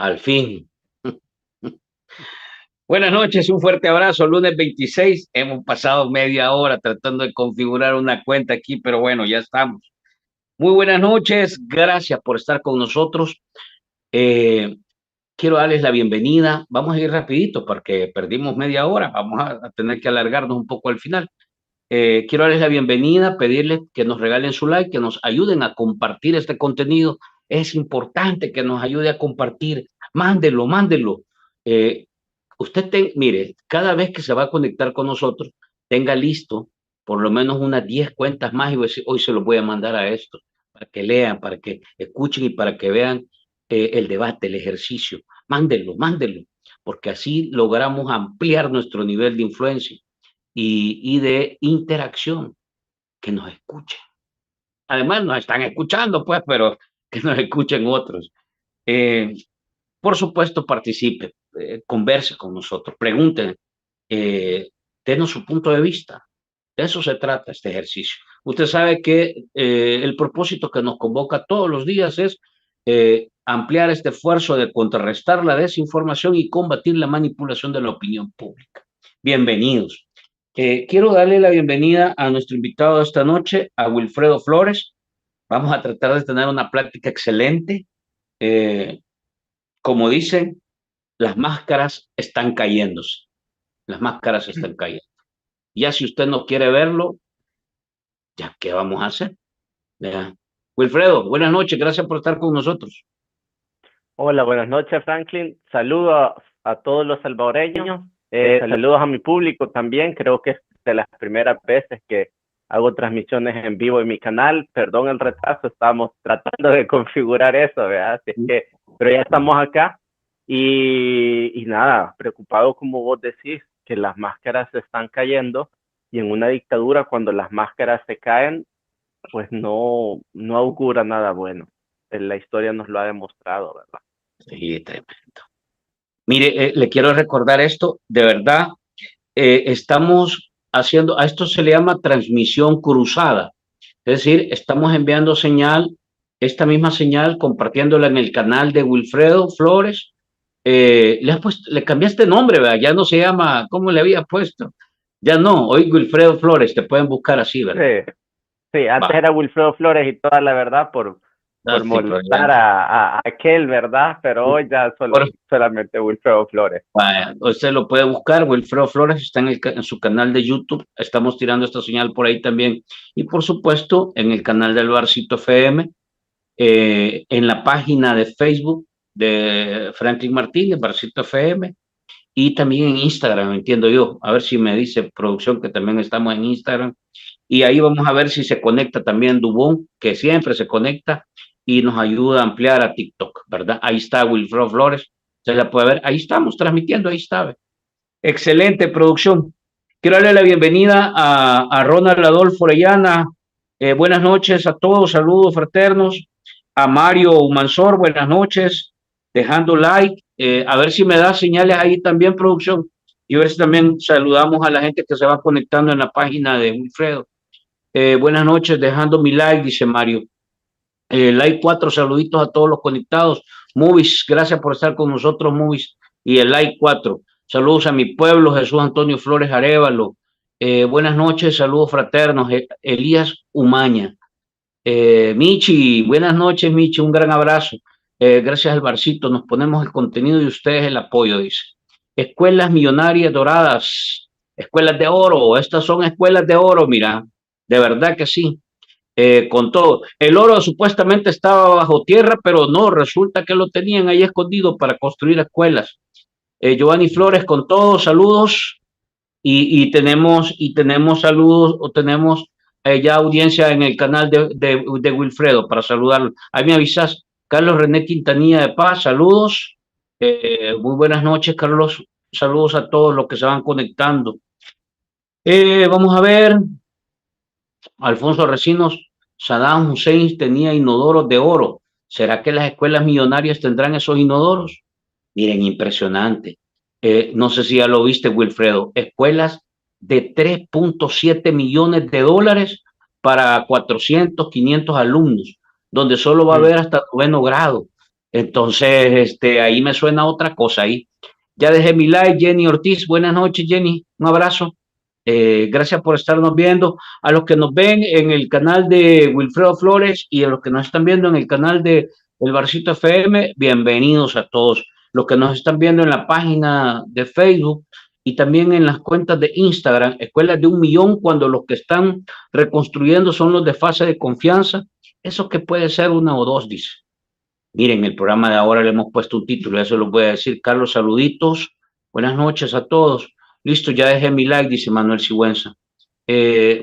Al fin. Buenas noches, un fuerte abrazo. Lunes 26, hemos pasado media hora tratando de configurar una cuenta aquí, pero bueno, ya estamos. Muy buenas noches, gracias por estar con nosotros. Eh, Quiero darles la bienvenida. Vamos a ir rapidito porque perdimos media hora. Vamos a tener que alargarnos un poco al final. Quiero darles la bienvenida, pedirles que nos regalen su like, que nos ayuden a compartir este contenido. Es importante que nos ayude a compartir. Mándelo, mándelo. Eh, Mire, cada vez que se va a conectar con nosotros, tenga listo por lo menos unas 10 cuentas más y voy a decir, hoy se los voy a mandar a esto, para que lean, para que escuchen y para que vean el debate, el ejercicio. Mándelo, mándelo, porque así logramos ampliar nuestro nivel de influencia y de interacción, que nos escuchen. Además, nos están escuchando, pues, pero que nos escuchen otros. Eh, por supuesto, participe, converse con nosotros, pregunten, eh, denos su punto de vista. De eso se trata este ejercicio. Usted sabe que el propósito que nos convoca todos los días es ampliar este esfuerzo de contrarrestar la desinformación y combatir la manipulación de la opinión pública. Bienvenidos. Quiero darle la bienvenida a nuestro invitado de esta noche, a Wilfredo Flores. Vamos a tratar de tener una plática excelente. Eh, Como dicen, las máscaras están cayéndose. Las máscaras están cayendo. Ya si usted no quiere verlo, ya qué vamos a hacer. ¿Verdad? Wilfredo, buenas noches, gracias por estar con nosotros. Hola, buenas noches, Franklin. Saludos a todos los salvadoreños. Saludos a mi público también. Creo que es de las primeras veces que hago transmisiones en vivo en mi canal. Perdón el retraso, estábamos tratando de configurar eso, ¿verdad? Así es que, pero ya estamos acá. Y nada, preocupado como vos decís, que las máscaras se están cayendo. Y en una dictadura, cuando las máscaras se caen, pues no augura nada bueno. La historia nos lo ha demostrado, ¿verdad? Sí, tremendo. Mire, le quiero recordar esto, de verdad, estamos haciendo, a esto se le llama transmisión cruzada, es decir, estamos enviando señal, esta misma señal, compartiéndola en el canal de Wilfredo Flores. Le cambiaste nombre, ¿verdad? Ya no se llama, ¿cómo le había puesto? Ya no, hoy Wilfredo Flores, te pueden buscar así, ¿verdad? Sí, sí, antes Va, era Wilfredo Flores y toda la verdad por sí, pero ya, molestar a aquel, ¿verdad? Pero hoy ya solamente Wilfredo Flores. usted lo puede buscar, Wilfredo Flores está en su canal de YouTube, estamos tirando esta señal por ahí también, y por supuesto en el canal del Barcito FM, en la página de Facebook de Franklin Martínez, Barcito FM, y también en Instagram, entiendo yo, a ver si me dice producción que también estamos en Instagram, y ahí vamos a ver si se conecta también Dubón, que siempre se conecta y nos ayuda a ampliar a TikTok, ¿verdad? Ahí está Wilfredo Flores, se la puede ver, ahí estamos transmitiendo, ahí está. Excelente producción. Quiero darle la bienvenida a Ronald Adolfo Orellana. Buenas noches a todos, saludos fraternos. A Mario Humansor, buenas noches. Dejando like, a ver si me da señales ahí también, producción. Y a ver si también saludamos a la gente que se va conectando en la página de Wilfredo. Buenas noches, dejando mi like, dice Mario. Like 4, saluditos a todos los conectados. Movies, gracias por estar con nosotros, Movies. Y el like 4. Saludos a mi pueblo, Jesús Antonio Flores Arévalo. Buenas noches, saludos fraternos. Elías Umaña. Michi, buenas noches, Michi, un gran abrazo. Gracias al Barcito, nos ponemos el contenido y ustedes el apoyo, dice. Escuelas millonarias doradas, escuelas de oro, estas son escuelas de oro, mira, de verdad que sí. Con todo. El oro supuestamente estaba bajo tierra, pero no, resulta que lo tenían ahí escondido para construir escuelas. Giovanni Flores, con todos, saludos. Y tenemos saludos, o tenemos ya audiencia en el canal de Wilfredo para saludarlo. Ahí me avisas, Carlos René Quintanilla de Paz, saludos. Muy buenas noches, Carlos. Saludos a todos los que se van conectando. Vamos a ver. Alfonso Recinos, Saddam Hussein tenía inodoros de oro. ¿Será que las escuelas millonarias tendrán esos inodoros? Miren, impresionante. No sé si ya lo viste, Wilfredo. Escuelas de 3.7 millones de dólares para 400, 500 alumnos, donde solo va a haber hasta 9º grado. Entonces, ahí me suena otra cosa ahí. Ya dejé mi like, Jenny Ortiz. Buenas noches, Jenny. Un abrazo. Gracias por estarnos viendo. A los que nos ven en el canal de Wilfredo Flores y a los que nos están viendo en el canal de El Barcito FM, bienvenidos a todos. Los que nos están viendo en la página de Facebook y también en las cuentas de Instagram, Escuelas de 1 Millón, cuando los que están reconstruyendo son los de fase de confianza. Eso que puede ser una o dos, dice. Miren, el programa de ahora le hemos puesto un título, eso lo voy a decir. Carlos, saluditos. Buenas noches a todos. Listo, ya dejé mi like, dice Manuel Sigüenza.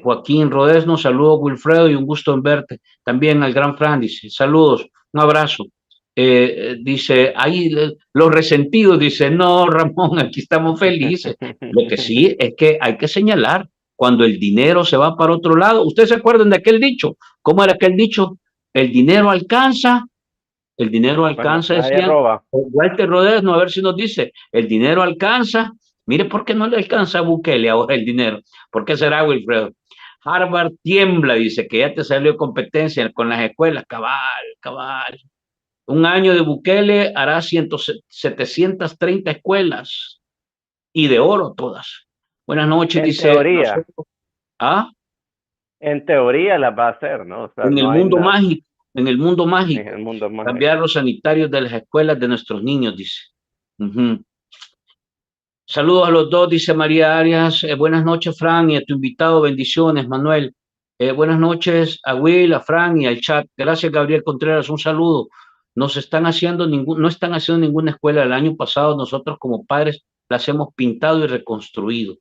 Joaquín Rodesno, saludos, Wilfredo, y un gusto en verte. También al gran Fran, dice, saludos, un abrazo. Dice, ahí los resentidos, dice, no, Ramón, aquí estamos felices. Lo que sí es que hay que señalar, cuando el dinero se va para otro lado, ¿ustedes se acuerdan de aquel dicho? ¿Cómo era aquel dicho? El dinero Cuando alcanza, nadie decía roba. Walter Rodés, a ver si nos dice, el dinero alcanza. Mire, ¿por qué no le alcanza a Bukele ahora el dinero? ¿Por qué será, Wilfredo? Harvard tiembla, dice que ya te salió competencia con las escuelas. Cabal, cabal. Un año de Bukele hará 730 escuelas y de oro todas. Buenas noches, En dice teoría, nosotros. ¿Ah? en teoría las va a hacer, ¿no? O sea, En el no hay mundo nada mágico, en el mundo en el mágico. mundo más. Cambiar los sanitarios de las escuelas de nuestros niños, dice. Ujú. Saludos a los dos, dice María Arias. Buenas noches, Fran, y a tu invitado, bendiciones, Manuel. Buenas noches a Will, a Fran y al chat. Gracias, Gabriel Contreras, un saludo. No están haciendo ninguna escuela. El año pasado nosotros como padres las hemos pintado y reconstruido.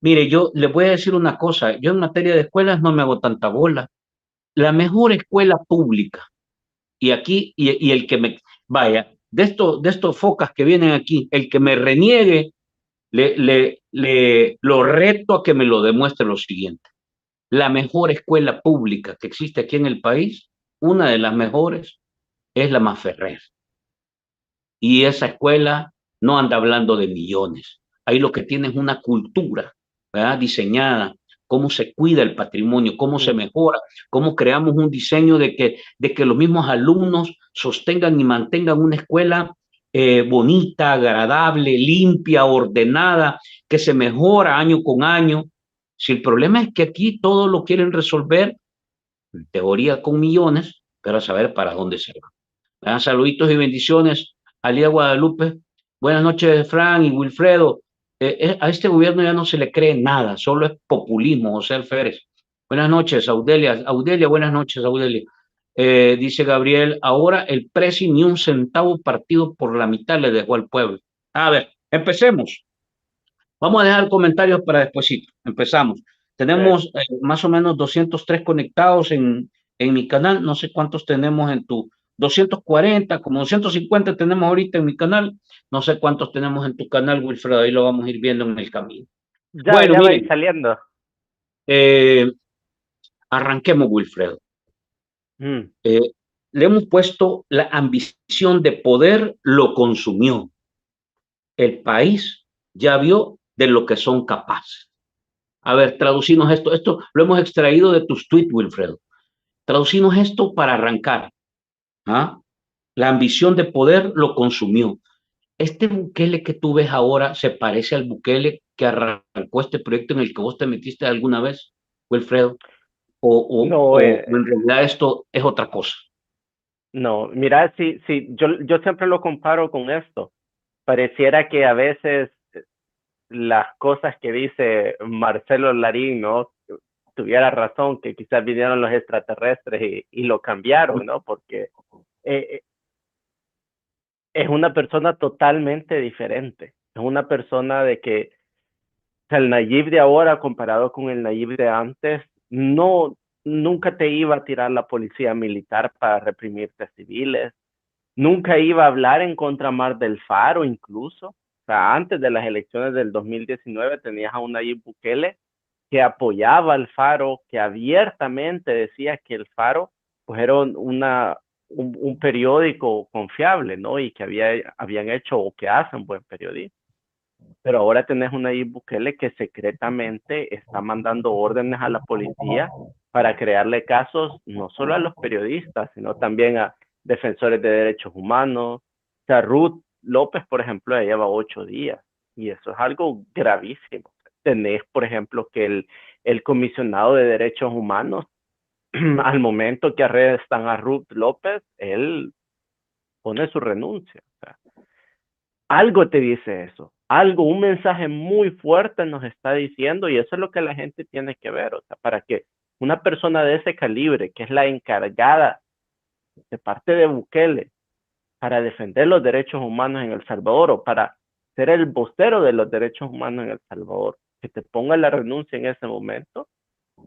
Mire, yo les voy a decir una cosa. Yo en materia de escuelas no me hago tanta bola. La mejor escuela pública, y aquí, y el que me, vaya, de estos focas que vienen aquí, el que me reniegue lo reto a que me lo demuestre lo siguiente. La mejor escuela pública que existe aquí en el país, una de las mejores, es la Maferrer. Y esa escuela no anda hablando de millones. Ahí lo que tiene es una cultura, ¿verdad? Diseñada, cómo se cuida el patrimonio, cómo se mejora, cómo creamos un diseño de que los mismos alumnos sostengan y mantengan una escuela bonita, agradable, limpia, ordenada, que se mejora año con año. Si el problema es que aquí todo lo quieren resolver, en teoría con millones, pero a saber para dónde se va. Saluditos y bendiciones a Lía Guadalupe. Buenas noches, Fran y Wilfredo. A este gobierno ya no se le cree nada, solo es populismo, José Alférez. Buenas noches, Audelia. Audelia, buenas noches, Audelia. Dice Gabriel, ahora el precio ni un centavo partido por la mitad le dejó al pueblo. A ver, empecemos. Vamos a dejar comentarios para despuesito. Empezamos. Tenemos más o menos 203 conectados en mi canal. No sé cuántos tenemos en tu 240, como 250 tenemos ahorita en mi canal. No sé cuántos tenemos en tu canal, Wilfredo. Ahí lo vamos a ir viendo en el camino. Ya, Bueno, ya va a ir miren, saliendo. arranquemos, Wilfredo. Mm. Le hemos puesto la ambición de poder lo consumió. El país ya vio de lo que son capaces. A ver, traducimos esto. Esto lo hemos extraído de tus tweets, Wilfredo. Traducimos esto para arrancar. ¿Ah? La ambición de poder lo consumió. Este Bukele que tú ves ahora se parece al Bukele que arrancó este proyecto en el que vos te metiste alguna vez, Wilfredo. No, O en realidad esto es otra cosa. no, mira, sí, sí, yo siempre lo comparo con esto. Pareciera que a veces las cosas que dice Marcelo Larín, ¿no? Tuviera razón, que quizás vinieron los extraterrestres y lo cambiaron, ¿no? Porque eh, es una persona totalmente diferente. Es una persona de que o sea, el Nayib de ahora comparado con el Nayib de antes, no, nunca te iba a tirar la policía militar para reprimirte a civiles, nunca iba a hablar en contra más del Faro incluso. O sea, antes de las elecciones del 2019 tenías a un Nayib Bukele que apoyaba al Faro, que abiertamente decía que el Faro pues era un periódico confiable, ¿no? Y que habían hecho o que hacen buen periodismo. Pero ahora tenés una Nayib Bukele que secretamente está mandando órdenes a la policía para crearle casos no solo a los periodistas, sino también defensores de derechos humanos. O sea, Ruth López, por ejemplo, ya lleva 8 días y eso es algo gravísimo. Tenés, por ejemplo, que el comisionado de derechos humanos, al momento que arrestan a Ruth López, él pone su renuncia. O sea, algo te dice eso, algo, un mensaje muy fuerte nos está diciendo y eso es lo que la gente tiene que ver. O sea, para que una persona de ese calibre, que es la encargada de parte de Bukele para defender los derechos humanos en El Salvador o para ser el vocero de los derechos humanos en El Salvador, que te ponga la renuncia en ese momento,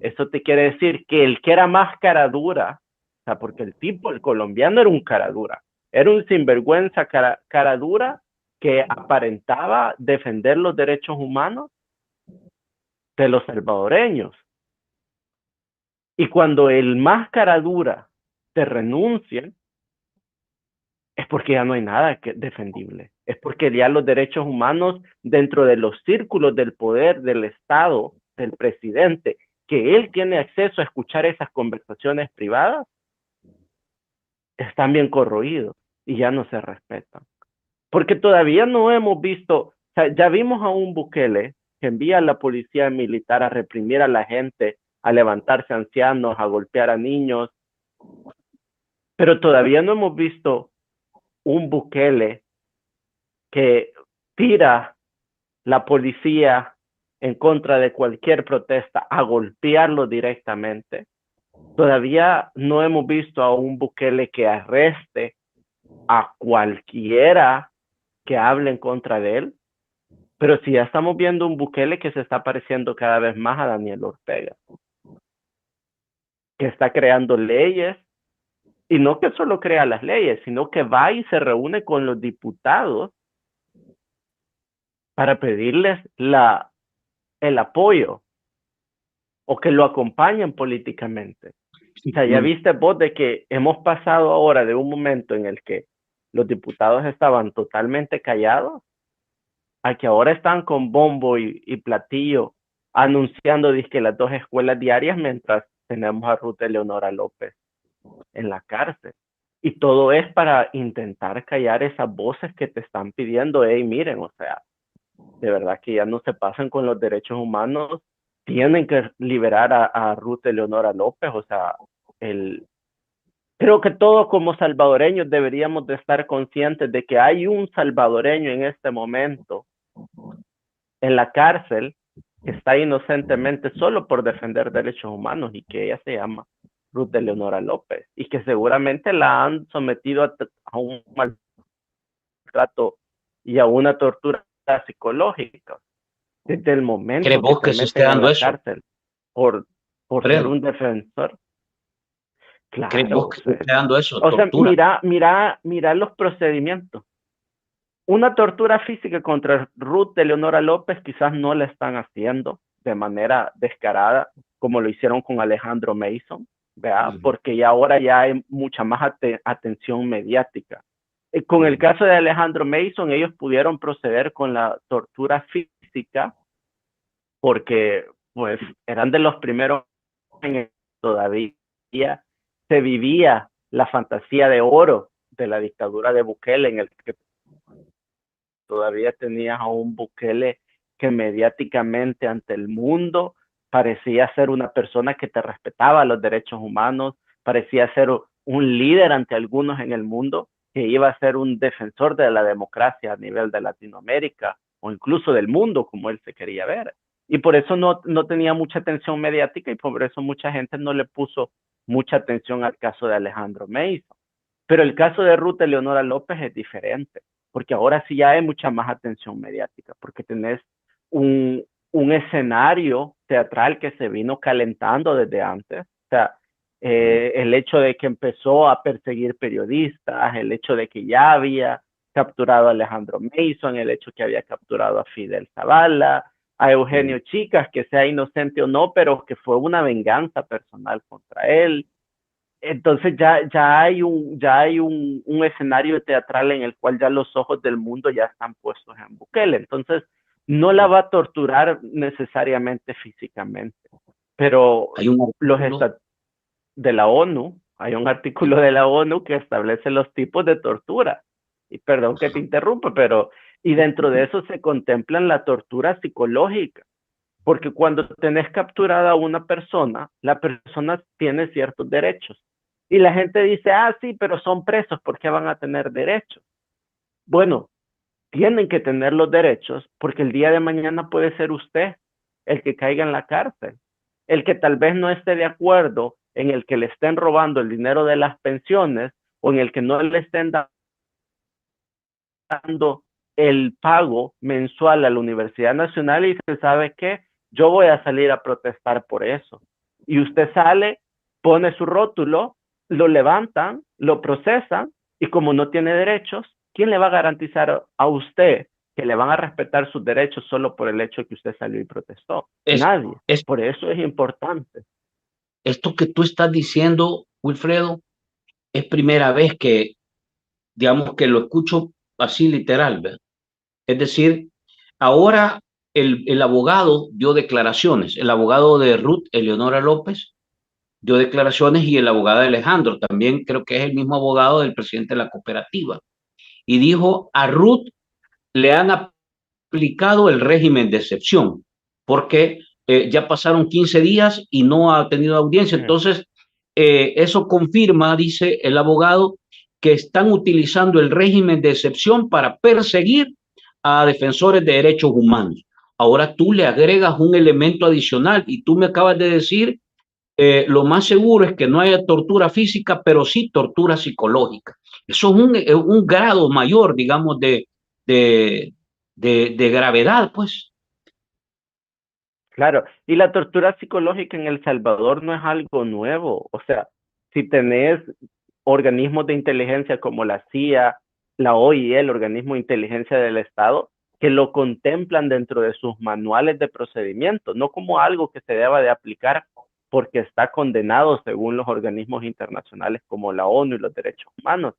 eso te quiere decir que el que era más cara dura, o sea, porque el tipo, el colombiano era un cara dura, era un sinvergüenza cara dura que aparentaba defender los derechos humanos de los salvadoreños. Y cuando el más cara dura te renuncia, es porque ya no hay nada defendible. Es porque ya los derechos humanos dentro de los círculos del poder del Estado, del presidente, que él tiene acceso a escuchar esas conversaciones privadas, están bien corroídos y ya no se respetan. Porque todavía no hemos visto, o sea, ya vimos a un Bukele que envía a la policía militar a reprimir a la gente, a levantarse ancianos, a golpear a niños, pero todavía no hemos visto un Bukele que tira la policía en contra de cualquier protesta a golpearlo directamente. Todavía no hemos visto a un Bukele que arreste a cualquiera que hable en contra de él, pero sí ya estamos viendo un Bukele que se está pareciendo cada vez más a Daniel Ortega, que está creando leyes, y no que solo crea las leyes, sino que va y se reúne con los diputados para pedirles el apoyo o que lo acompañen políticamente. O sea, ya viste vos de que hemos pasado ahora de un momento en el que los diputados estaban totalmente callados a que ahora están con bombo y platillo anunciando que las 2 escuelas diarias mientras tenemos a Ruth Eleonora López en la cárcel. Y todo es para intentar callar esas voces que te están pidiendo, hey, miren, o sea, de verdad que ya no se pasen con los derechos humanos, tienen que liberar a Ruth Eleonora López, o sea, creo que todos como salvadoreños deberíamos de estar conscientes de que hay un salvadoreño en este momento en la cárcel que está inocentemente solo por defender derechos humanos y que ella se llama Ruth Eleonora López y que seguramente la han sometido a un maltrato y a una tortura psicológica desde el ¿Crees momento que vos te que se esté meten a dando la eso? cárcel por ser Alfredo, un defensor. ¿crees vos Claro, que se esté dando eso? o sea, Tortura. mira los procedimientos. Una tortura física contra Ruth Eleonora López quizás no la están haciendo de manera descarada, como lo hicieron con Alejandro Mason, ¿verdad? Porque ya ahora ya hay mucha más atención mediática. Con el caso de Alejandro Mason, ellos pudieron proceder con la tortura física porque pues eran de los primeros en todavía se vivía la fantasía de oro de la dictadura de Bukele, en el que todavía tenías a un Bukele que mediáticamente ante el mundo parecía ser una persona que te respetaba los derechos humanos, parecía ser un líder ante algunos en el mundo, que iba a ser un defensor de la democracia a nivel de Latinoamérica o incluso del mundo como él se quería ver. Y por eso no tenía mucha atención mediática y por eso mucha gente no le puso mucha atención al caso de Alejandro Mason. Pero el caso de Ruth Eleonora López es diferente, porque ahora sí ya hay mucha más atención mediática, porque tenés un escenario teatral que se vino calentando desde antes. O sea, el hecho de que empezó a perseguir periodistas, el hecho de que ya había capturado a Alejandro Mason, el hecho que había capturado a Fidel Zavala, a Eugenio Chicas, que sea inocente o no, pero que fue una venganza personal contra él. Entonces ya hay un escenario teatral en el cual ya los ojos del mundo ya están puestos en Bukele. Entonces no la va a torturar necesariamente físicamente, pero Hay un los artículo, de la ONU, Hay un artículo de la ONU que establece los tipos de tortura. Y perdón que te interrumpa, pero y dentro de eso se contemplan la tortura psicológica, porque cuando tenés capturada a una persona, la persona tiene ciertos derechos. Y la gente dice, ah, sí, pero son presos, ¿por qué van a tener derechos? Bueno, tienen que tener los derechos porque el día de mañana puede ser usted el que caiga en la cárcel, el que tal vez no esté de acuerdo en el que le estén robando el dinero de las pensiones o en el que no le estén dando el pago mensual a la Universidad Nacional y se sabe que yo voy a salir a protestar por eso. Y usted sale, pone su rótulo, lo levantan, lo procesan y como no tiene derechos, ¿quién le va a garantizar a usted que le van a respetar sus derechos solo por el hecho de que usted salió y protestó? Es, Nadie. es Por eso es importante. esto que tú estás diciendo, Wilfredo, es primera vez que, digamos, que lo escucho así literal, ¿verdad? Es decir, ahora el abogado dio declaraciones, el abogado de Ruth Eleonora López dio declaraciones y el abogado de Alejandro, también creo que es el mismo abogado del presidente de la cooperativa, y dijo a Ruth le han aplicado el régimen de excepción, porque ya pasaron 15 días y no ha tenido audiencia. Entonces, eso confirma, dice el abogado, que están utilizando el régimen de excepción para perseguir a defensores de derechos humanos. Ahora tú le agregas un elemento adicional y tú me acabas de decir, lo más seguro es que no haya tortura física, pero sí tortura psicológica. Eso es un grado mayor, digamos, de, de gravedad, pues. Claro, y la tortura psicológica en El Salvador no es algo nuevo. O sea, si tenés organismos de inteligencia como la CIA, la OIE, el Organismo de Inteligencia del Estado, que lo contemplan dentro de sus manuales de procedimiento, no como algo que se deba de aplicar porque está condenado según los organismos internacionales como la ONU y los derechos humanos.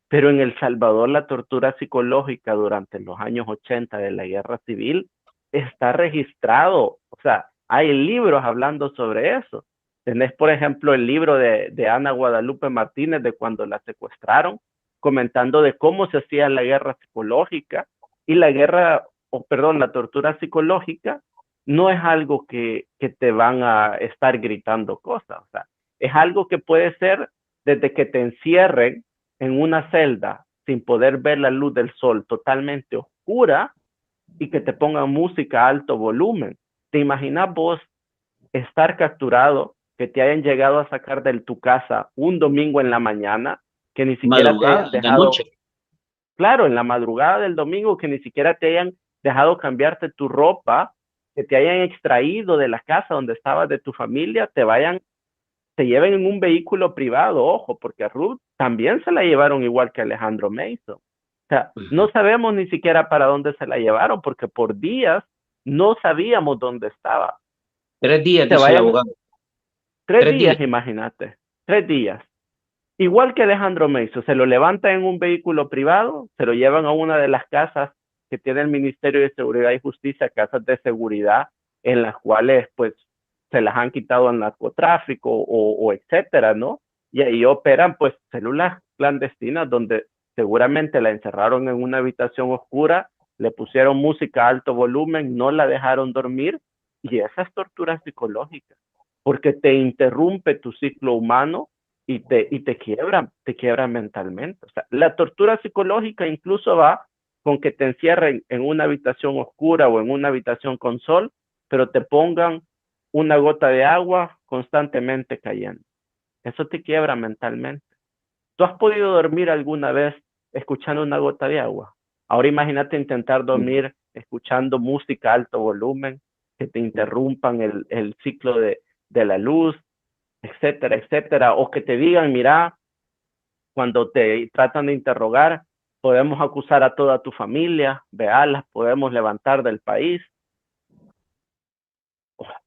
Pero en El Salvador la tortura psicológica durante los años 80 de la guerra civil está registrado. O sea, hay libros hablando sobre eso. Tenés, por ejemplo, el libro de Ana Guadalupe Martínez de cuando la secuestraron, comentando de cómo se hacía la guerra psicológica y la guerra, o perdón, la tortura psicológica no es algo que te van a estar gritando cosas. O sea, es algo que puede ser desde que te encierren en una celda sin poder ver la luz del sol totalmente oscura y que te pongan música a alto volumen. ¿Te imaginas vos estar capturado, que te hayan llegado a sacar de tu casa un domingo en la mañana, que ni siquiera te Madrugada, hayan de noche. dejado, claro, en la madrugada del domingo, que ni siquiera te hayan dejado cambiarte tu ropa, que te hayan extraído de la casa donde estabas de tu familia, te lleven en un vehículo privado, ojo, porque a Ruth también se la llevaron igual que a Alejandro Mason. O sea, no sabemos ni siquiera para dónde se la llevaron, porque por días no sabíamos dónde estaba. 3 días, Te dice el vayan abogado. 3 días, 3 días. imagínate, 3 días. Igual que Alejandro Mason, se lo levantan en un vehículo privado, se lo llevan a una de las casas que tiene el Ministerio de Seguridad y Justicia, casas de seguridad, en las cuales pues se las han quitado al narcotráfico o etcétera, ¿no? Y ahí operan pues células clandestinas donde seguramente la encerraron en una habitación oscura, le pusieron música a alto volumen, no la dejaron dormir y esa es tortura psicológica, porque te interrumpe tu ciclo humano y te quiebra mentalmente. O sea, la tortura psicológica incluso va con que te encierren en una habitación oscura o en una habitación con sol, pero te pongan una gota de agua constantemente cayendo. Eso te quiebra mentalmente. ¿Tú has podido dormir alguna vez escuchando una gota de agua? Ahora imagínate intentar dormir escuchando música a alto volumen, que te interrumpan el ciclo de la luz, etcétera, etcétera, o que te digan, mira, cuando te tratan de interrogar, podemos acusar a toda tu familia, las podemos levantar del país,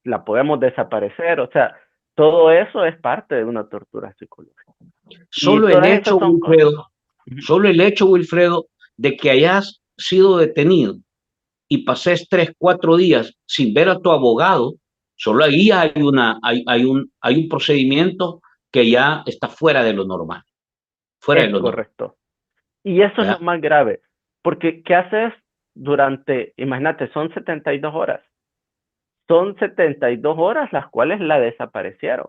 la podemos desaparecer, o sea, todo eso es parte de una tortura psicológica. Y Solo el todas esas hecho, son cosas. Wilfredo, solo el hecho, Wilfredo, de que hayas sido detenido y pases 3, 4 días sin ver a tu abogado, solo ahí hay un procedimiento que ya está fuera de lo normal. Fuera de Es lo normal. correcto. Y eso es lo ¿Verdad? más grave, porque ¿qué haces durante, imagínate, son 72 horas? Son 72 horas las cuales la desaparecieron.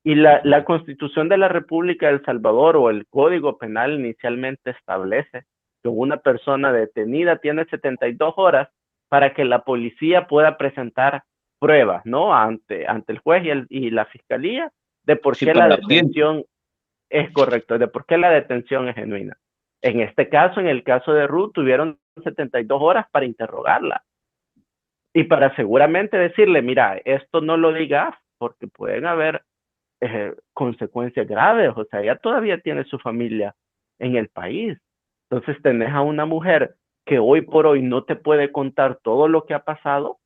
Y la Constitución de la República de El Salvador o el Código Penal inicialmente establece que una persona detenida tiene 72 horas para que la policía pueda presentar pruebas, ¿no? Ante el juez y la fiscalía de por Sí, qué la para la audiencia. detención es correcta, de por qué la detención es genuina. En este caso, en el caso de Ruth, tuvieron 72 horas para interrogarla y para seguramente decirle, mira, esto no lo digas porque pueden haber consecuencias graves, o sea, ella todavía tiene su familia en el país. Entonces tenés a una mujer que hoy por hoy no te puede contar todo lo que ha pasado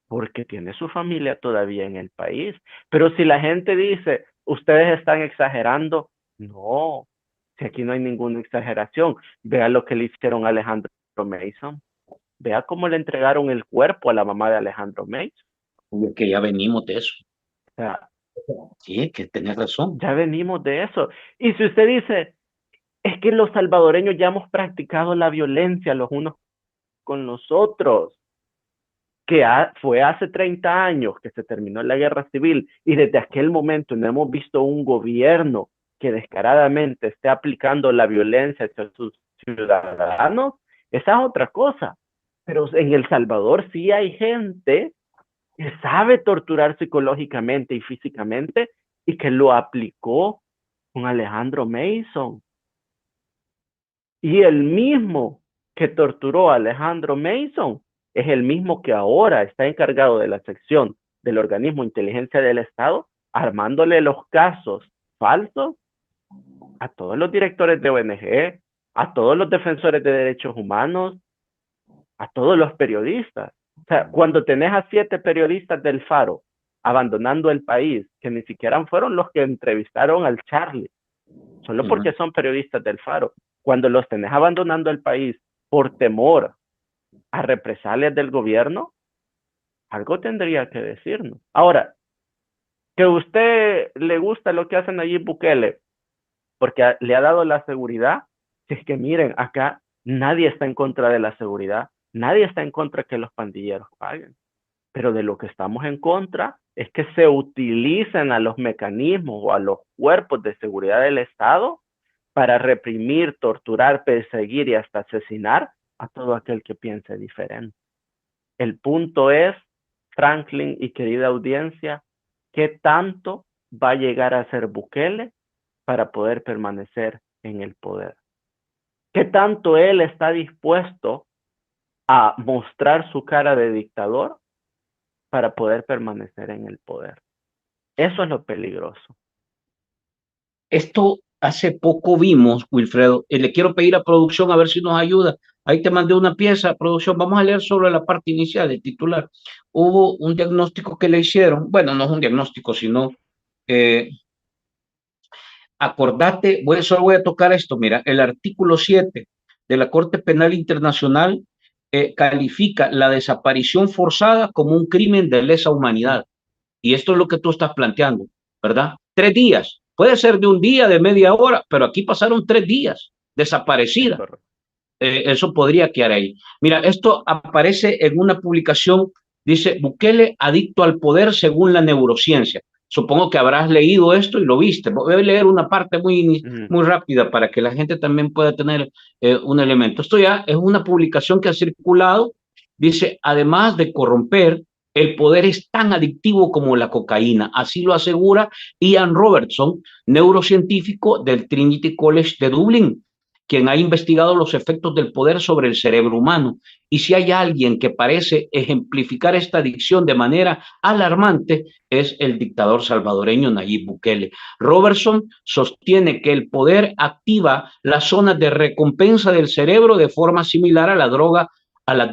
porque tiene su familia todavía en el país. Pero si la gente dice, ustedes están exagerando, no, si aquí no hay ninguna exageración, vea lo que le hicieron a Alejandro Mason, vea cómo le entregaron el cuerpo a la mamá de Alejandro Mason. Que ya venimos de eso. O sea, Sí, que tenés razón. ya venimos de eso. Y si usted dice, es que los salvadoreños ya hemos practicado la violencia los unos con los otros, que fue hace 30 años que se terminó la guerra civil y desde aquel momento no hemos visto un gobierno que descaradamente esté aplicando la violencia hacia sus ciudadanos, esa es otra cosa. Pero en El Salvador sí hay gente que sabe torturar psicológicamente y físicamente y que lo aplicó con Alejandro Mason. Y el mismo que torturó a Alejandro Mason es el mismo que ahora está encargado de la sección del organismo de inteligencia del Estado, armándole los casos falsos a todos los directores de ONG, a todos los defensores de derechos humanos, a todos los periodistas. O sea, cuando tenés a 7 periodistas del Faro abandonando el país, que ni siquiera fueron los que entrevistaron al Charlie, solo porque son periodistas del Faro, cuando los tenés abandonando el país por temor a represalias del gobierno, algo tendría que decirnos. Ahora, que a usted le gusta lo que hacen allí Bukele, porque le ha dado la seguridad, si es que miren, acá nadie está en contra de la seguridad, nadie está en contra de que los pandilleros paguen, pero de lo que estamos en contra es que se utilicen a los mecanismos o a los cuerpos de seguridad del Estado para reprimir, torturar, perseguir y hasta asesinar a todo aquel que piense diferente. El punto es, Franklin y querida audiencia, ¿qué tanto va a llegar a ser Bukele para poder permanecer en el poder? ¿Qué tanto él está dispuesto a mostrar su cara de dictador para poder permanecer en el poder? Eso es lo peligroso. Esto hace poco vimos, Wilfredo, le quiero pedir a producción a ver si nos ayuda. Ahí te mandé una pieza, producción. Vamos a leer solo la parte inicial, el titular. Hubo un diagnóstico que le hicieron, bueno, no es un diagnóstico, sino acordate, solo voy a tocar esto, mira, el artículo 7 de la Corte Penal Internacional califica la desaparición forzada como un crimen de lesa humanidad. Y esto es lo que tú estás planteando, ¿verdad? 3 días. Puede ser de un día, de media hora, pero aquí pasaron 3 días desaparecida. Eso podría quedar ahí. Mira, esto aparece en una publicación, dice Bukele adicto al poder según la neurociencia. Supongo que habrás leído esto y lo viste. Voy a leer una parte muy rápida para que la gente también pueda tener un elemento. Esto ya es una publicación que ha circulado. Dice, además de corromper, el poder es tan adictivo como la cocaína. Así lo asegura Ian Robertson, neurocientífico del Trinity College de Dublín, quien ha investigado los efectos del poder sobre el cerebro humano. Y si hay alguien que parece ejemplificar esta adicción de manera alarmante, es el dictador salvadoreño Nayib Bukele. Robertson sostiene que el poder activa las zonas de recompensa del cerebro de forma similar a las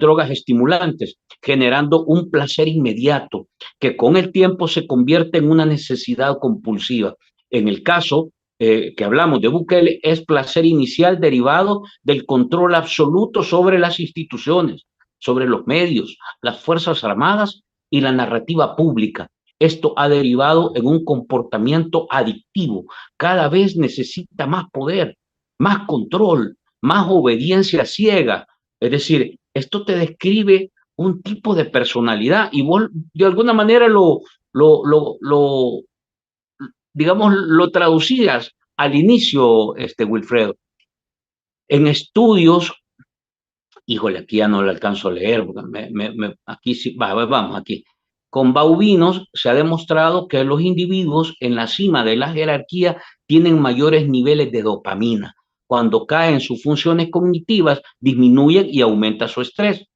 drogas estimulantes, generando un placer inmediato que con el tiempo se convierte en una necesidad compulsiva. En el caso que hablamos de Bukele, es placer inicial derivado del control absoluto sobre las instituciones, sobre los medios, las Fuerzas Armadas y la narrativa pública. Esto ha derivado en un comportamiento adictivo. Cada vez necesita más poder, más control, más obediencia ciega. Es decir, esto te describe un tipo de personalidad y vos de alguna manera lo digamos, lo traducías al inicio, Wilfredo. En estudios, híjole, aquí ya no lo alcanzo a leer, porque aquí sí, vamos, aquí. Con baubinos se ha demostrado que los individuos en la cima de la jerarquía tienen mayores niveles de dopamina. Cuando caen sus funciones cognitivas, disminuyen y aumenta su estrés.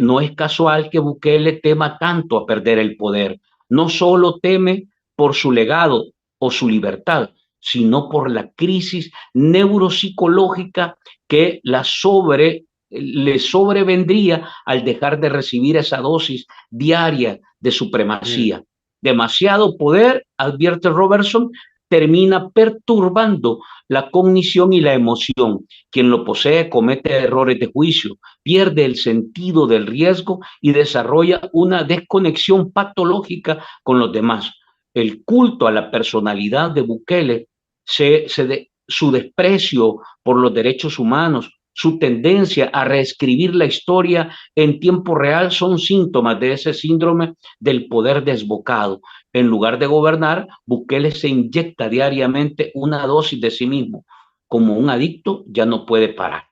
No es casual que Bukele tema tanto a perder el poder. No solo teme por su legado o su libertad, sino por la crisis neuropsicológica que le sobrevendría al dejar de recibir esa dosis diaria de supremacía. Demasiado poder, advierte Robertson, termina perturbando la cognición y la emoción. Quien lo posee comete errores de juicio, pierde el sentido del riesgo y desarrolla una desconexión patológica con los demás. El culto a la personalidad de Bukele, su desprecio por los derechos humanos, su tendencia a reescribir la historia en tiempo real son síntomas de ese síndrome del poder desbocado. En lugar de gobernar, Bukele se inyecta diariamente una dosis de sí mismo. Como un adicto, ya no puede parar.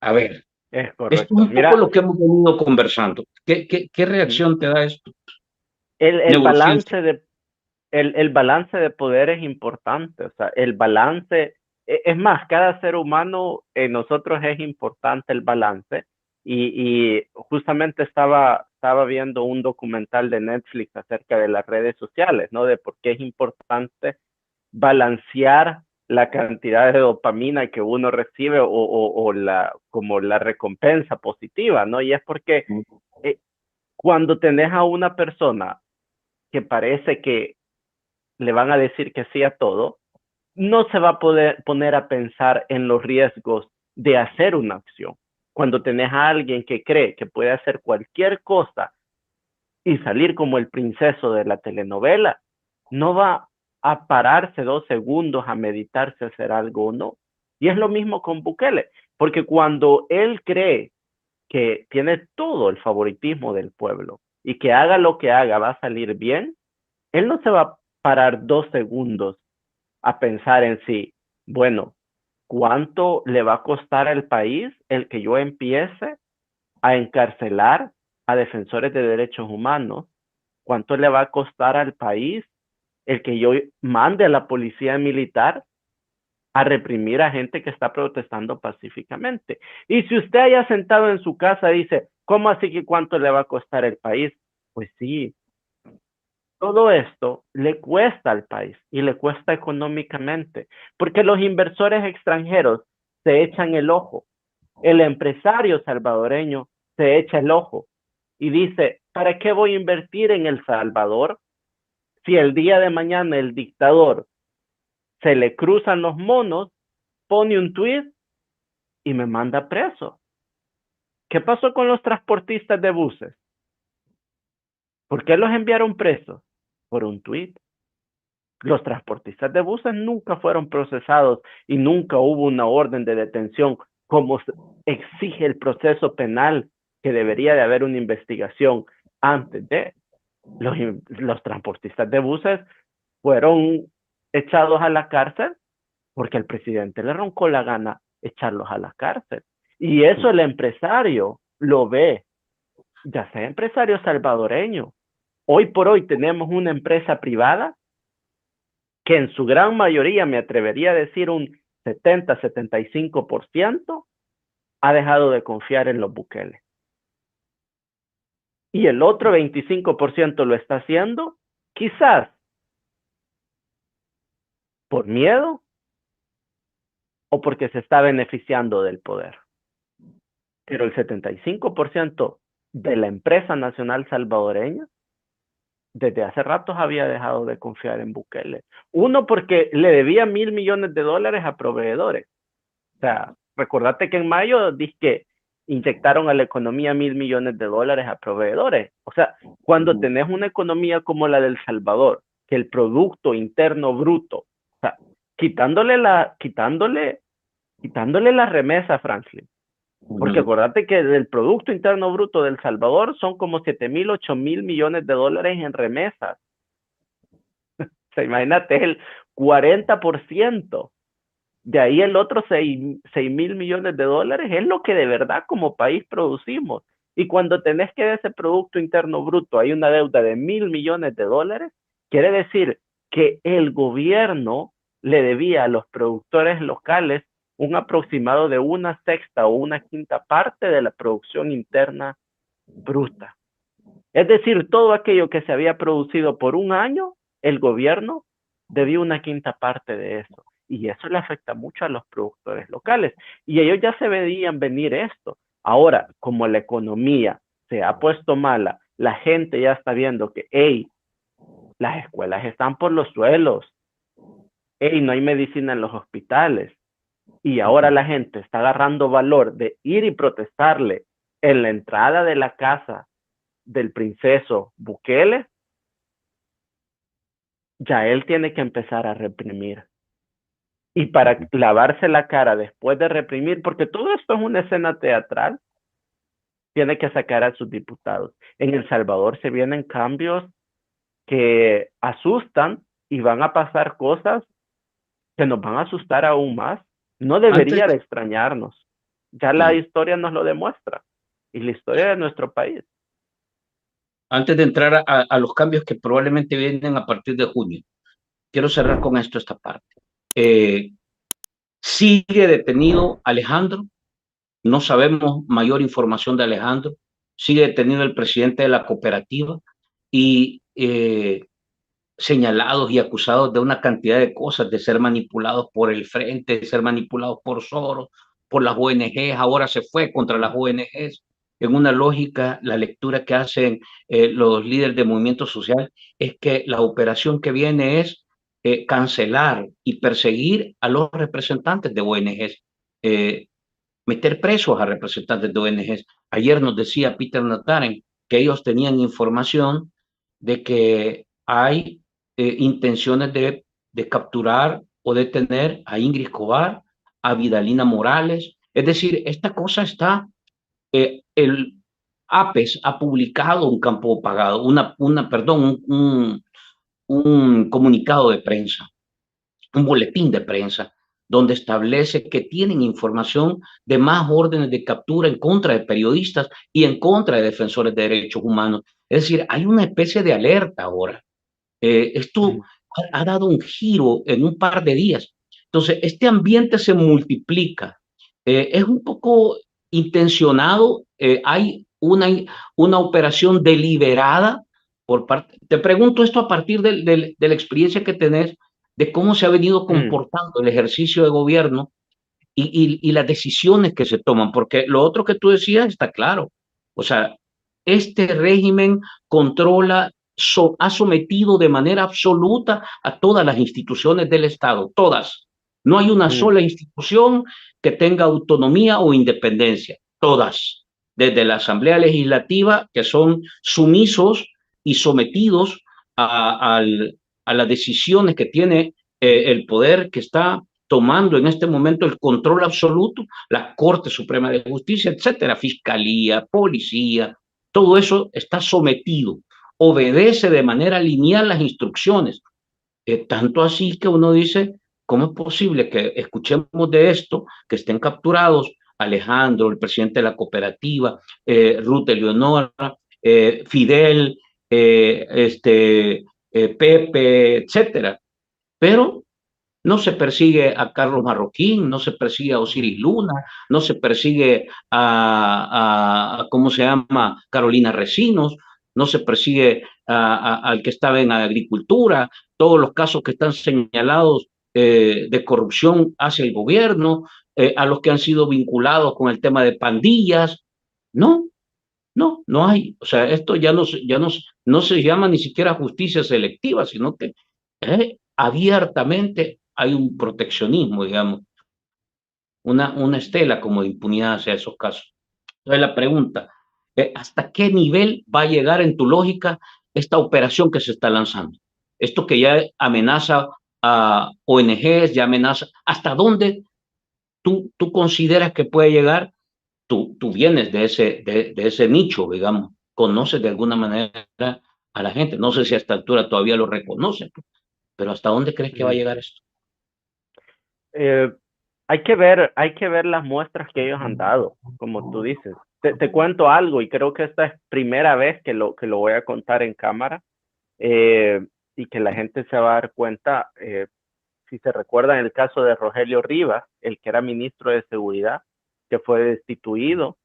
A ver, Es esto es correcto. un poco Mira, lo que hemos venido conversando. ¿Qué reacción te da esto? el Neurociencia. balance el balance de poder es importante, o sea, el balance, es más, cada ser humano en nosotros es importante el balance y justamente estaba viendo un documental de Netflix acerca de las redes sociales, ¿no? De por qué es importante balancear la cantidad de dopamina que uno recibe como la recompensa positiva, ¿no? Y es porque eh, cuando tenés a una persona que parece que le van a decir que sí a todo, no se va a poder poner a pensar en los riesgos de hacer una acción. Cuando tenés a alguien que cree que puede hacer cualquier cosa y salir como el princeso de la telenovela, no va a pararse 2 segundos a meditar si hacer algo o no. Y es lo mismo con Bukele, porque cuando él cree que tiene todo el favoritismo del pueblo y que haga lo que haga va a salir bien, él no se va a parar 2 segundos a pensar en sí, bueno, ¿cuánto le va a costar al país el que yo empiece a encarcelar a defensores de derechos humanos? ¿Cuánto le va a costar al país el que yo mande a la policía militar a reprimir a gente que está protestando pacíficamente? Y si usted haya sentado en su casa dice, ¿cómo así que cuánto le va a costar el país? Pues sí, todo esto le cuesta al país y le cuesta económicamente, porque los inversores extranjeros se echan el ojo, el empresario salvadoreño se echa el ojo y dice, ¿para qué voy a invertir en El Salvador si el día de mañana el dictador se le cruzan los monos, pone un tuit y me manda preso? ¿Qué pasó con los transportistas de buses? ¿Por qué los enviaron presos? Por un tuit. Los transportistas de buses nunca fueron procesados y nunca hubo una orden de detención como exige el proceso penal, que debería de haber una investigación antes de. Los transportistas de buses fueron echados a la cárcel porque el presidente le roncó la gana echarlos a la cárcel. Y eso el empresario lo ve, ya sea empresario salvadoreño. Hoy por hoy tenemos una empresa privada que en su gran mayoría, me atrevería a decir un 70-75%, ha dejado de confiar en los Bukele. Y el otro 25% lo está haciendo, quizás por miedo o porque se está beneficiando del poder. Pero el 75% de la empresa nacional salvadoreña desde hace ratos había dejado de confiar en Bukele. Uno, porque le debía $1,000 millones a proveedores. O sea, recordate que en mayo dije que inyectaron a la economía $1.000 millones a proveedores. O sea, cuando tenés una economía como la del Salvador, que el Producto Interno Bruto, o sea, quitándole la remesa, Franklin, porque acordate que del Producto Interno Bruto del Salvador son como 7.000, 8.000 millones de dólares en remesas. O sea, imagínate, el 40%. De ahí el otro 6.000 millones de dólares es lo que de verdad como país producimos. Y cuando tenés que de ese Producto Interno Bruto hay una deuda de 1.000 millones de dólares, quiere decir que el gobierno le debía a los productores locales un aproximado de una sexta o una quinta parte de la producción interna bruta. Es decir, todo aquello que se había producido por un año, el gobierno debía una quinta parte de eso. Y eso le afecta mucho a los productores locales. Y ellos ya se veían venir esto. Ahora, como la economía se ha puesto mala, la gente ya está viendo que, hey, las escuelas están por los suelos, hey, no hay medicina en los hospitales. Y ahora la gente está agarrando valor de ir y protestarle en la entrada de la casa del princeso Bukele, ya él tiene que empezar a reprimir. Y para lavarse la cara después de reprimir, porque todo esto es una escena teatral, tiene que sacar a sus diputados. En El Salvador se vienen cambios que asustan y van a pasar cosas que nos van a asustar aún más. No Antes, debería de extrañarnos. Ya la historia nos lo demuestra. Y la historia de nuestro país. antes de entrar a los cambios que probablemente vienen a partir de junio, quiero cerrar con esto esta parte. Sigue detenido Alejandro, no sabemos mayor información de Alejandro, sigue detenido el presidente de la cooperativa y señalados y acusados de una cantidad de cosas, de ser manipulados por el Frente, de ser manipulados por Soros, por las ONGs, ahora se fue contra las ONGs. En una lógica, la lectura que hacen los líderes de movimiento social es que la operación que viene es cancelar y perseguir a los representantes de ONGs, meter presos a representantes de ONGs. Ayer nos decía Peter Nataren que ellos tenían información de que hay intenciones de capturar o detener a Ingrid Escobar, a Vidalina Morales. Es decir, esta cosa está, el APES ha publicado un campo pagado, perdón, un comunicado de prensa, un boletín de prensa, donde establece que tienen información de más órdenes de captura en contra de periodistas y en contra de defensores de derechos humanos. Es decir, hay una especie de alerta ahora. Esto ha dado un giro en un par de días. Entonces, este ambiente se multiplica. Es un poco intencionado. Hay una operación deliberada por parte. Te pregunto esto a partir de la experiencia que tenés de cómo se ha venido comportando el ejercicio de gobierno y las decisiones que se toman, porque lo otro que tú decías está claro. O sea, este régimen controla, ha sometido de manera absoluta a todas las instituciones del Estado, todas. No hay una sola institución que tenga autonomía o independencia, todas. Desde la Asamblea Legislativa, que son sumisos y sometidos a las decisiones que tiene el poder que está tomando en este momento el control absoluto, la Corte Suprema de Justicia, etcétera, Fiscalía, Policía, todo eso está sometido, obedece de manera lineal las instrucciones. Tanto así que uno dice, ¿cómo es posible que escuchemos de esto, que estén capturados Alejandro, el presidente de la cooperativa, Ruth Eleonora, Fidel, Pepe, etcétera? Pero no se persigue a Carlos Marroquín, no se persigue a Osiris Luna, no se persigue ¿cómo se llama? Carolina Recinos, no se persigue al que estaba en agricultura, todos los casos que están señalados de corrupción hacia el gobierno, a los que han sido vinculados con el tema de pandillas. No, no hay. O sea, esto no se llama ni siquiera justicia selectiva, sino que abiertamente hay un proteccionismo, digamos, una estela como de impunidad hacia esos casos. Entonces la pregunta, ¿hasta qué nivel va a llegar en tu lógica esta operación que se está lanzando? Esto que ya amenaza a ONGs, ya amenaza, ¿hasta dónde tú consideras que puede llegar? Tú vienes de ese nicho, digamos, conoces de alguna manera a la gente. No sé si a esta altura todavía lo reconocen, pero ¿hasta dónde crees que va a llegar Ujú. esto? Eh, hay que ver las muestras que ellos han dado, como tú dices. Te cuento algo y creo que esta es primera vez que lo voy a contar en cámara, eh, y que la gente se va a dar cuenta. Si se recuerdan el caso de Rogelio Rivas, el que era ministro de Seguridad, que fue destituido.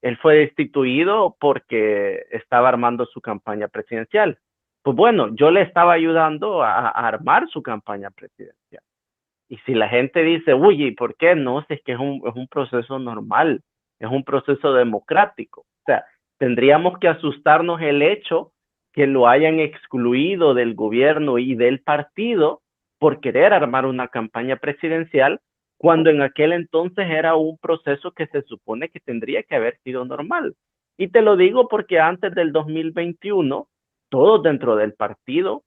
Él fue destituido porque estaba armando su campaña presidencial. Pues bueno, yo le estaba ayudando a armar su campaña presidencial. Y si la gente dice, uy, ¿y por qué no? Si es que es un proceso normal, es un proceso democrático. O sea, tendríamos que asustarnos el hecho que lo hayan excluido del gobierno y del partido por querer armar una campaña presidencial, cuando en aquel entonces era un proceso que se supone que tendría que haber sido normal. Y te lo digo porque antes del 2021, todos dentro del partido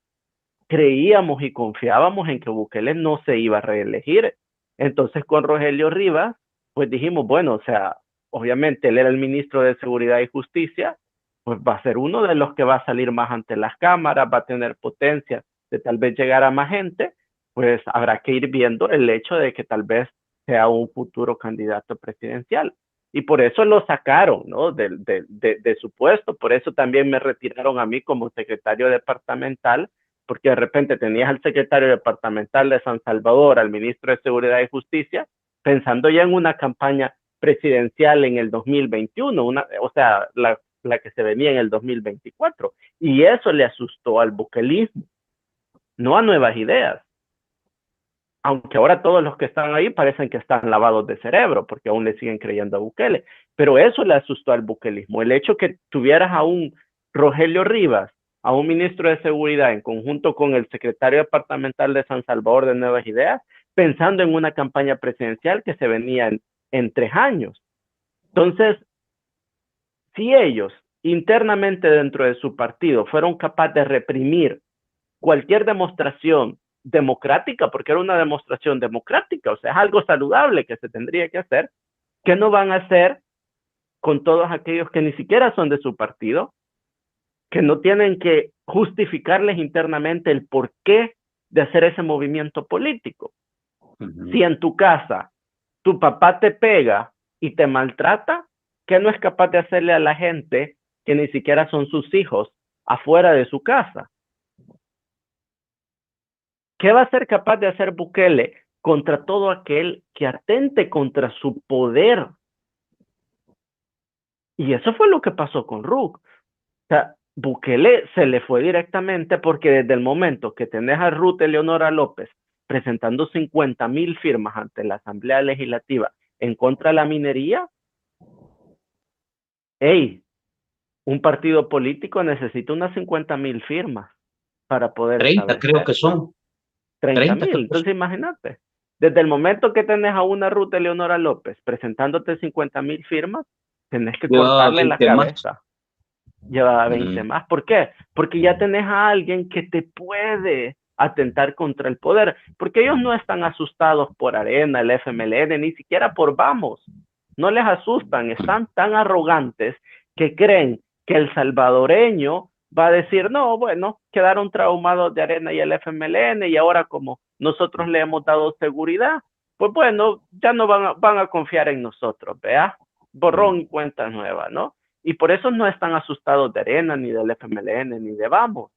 creíamos y confiábamos en que Bukele no se iba a reelegir. Entonces con Rogelio Rivas, pues dijimos, bueno, o sea, obviamente él era el ministro de Seguridad y Justicia, pues va a ser uno de los que va a salir más ante las cámaras, va a tener potencia de tal vez llegar a más gente, pues habrá que ir viendo el hecho de que tal vez sea un futuro candidato presidencial. Y por eso lo sacaron, ¿no? De su puesto, por eso también me retiraron a mí como secretario departamental, porque de repente tenías al secretario departamental de San Salvador, al ministro de Seguridad y Justicia, pensando ya en una campaña presidencial en el 2021, o sea, la que se venía en el 2024. Y eso le asustó al buquelismo, no a Nuevas Ideas. Aunque ahora todos los que están ahí parecen que están lavados de cerebro, porque aún le siguen creyendo a Bukele. Pero eso le asustó al buquelismo. El hecho que tuvieras a un Rogelio Rivas, a un ministro de Seguridad, en conjunto con el secretario departamental de San Salvador de Nuevas Ideas, pensando en una campaña presidencial que se venía en 3 años. Entonces, si ellos internamente dentro de su partido fueron capaces de reprimir cualquier demostración democrática, porque era una demostración democrática, o sea, es algo saludable que se tendría que hacer, ¿qué no van a hacer con todos aquellos que ni siquiera son de su partido, que no tienen que justificarles internamente el porqué de hacer ese movimiento político? Si en tu casa tu papá te pega y te maltrata, ¿qué no es capaz de hacerle a la gente que ni siquiera son sus hijos afuera de su casa? ¿Qué va a ser capaz de hacer Bukele contra todo aquel que atente contra su poder? Y eso fue lo que pasó con Ruck. O sea, Bukele se le fue directamente porque desde el momento que tenés a Ruth Eleonora López presentando 50,000 firmas ante la Asamblea Legislativa en contra de la minería, hey, un partido político necesita unas 50,000 firmas para poder 30 creo establecer. que son, 30,000. 30 creo que Entonces, imagínate, desde el momento que tenés a una Ruth Eleonora López presentándote 50,000 firmas, tenés que llevaba cortarle la 20 más. cabeza. Lleva 20 Mm. más. ¿Por qué? Porque ya tenés a alguien que te puede atentar contra el poder, porque ellos no están asustados por Arena, el FMLN, ni siquiera por Vamos. No les asustan, están tan arrogantes que creen que el salvadoreño va a decir, no, bueno, quedaron traumados de Arena y el FMLN y ahora como nosotros le hemos dado seguridad, pues bueno, ya no van a confiar en nosotros, ¿vea? Borrón y cuenta nueva, ¿no? Y por eso no están asustados de Arena, ni del FMLN, ni de Vamos.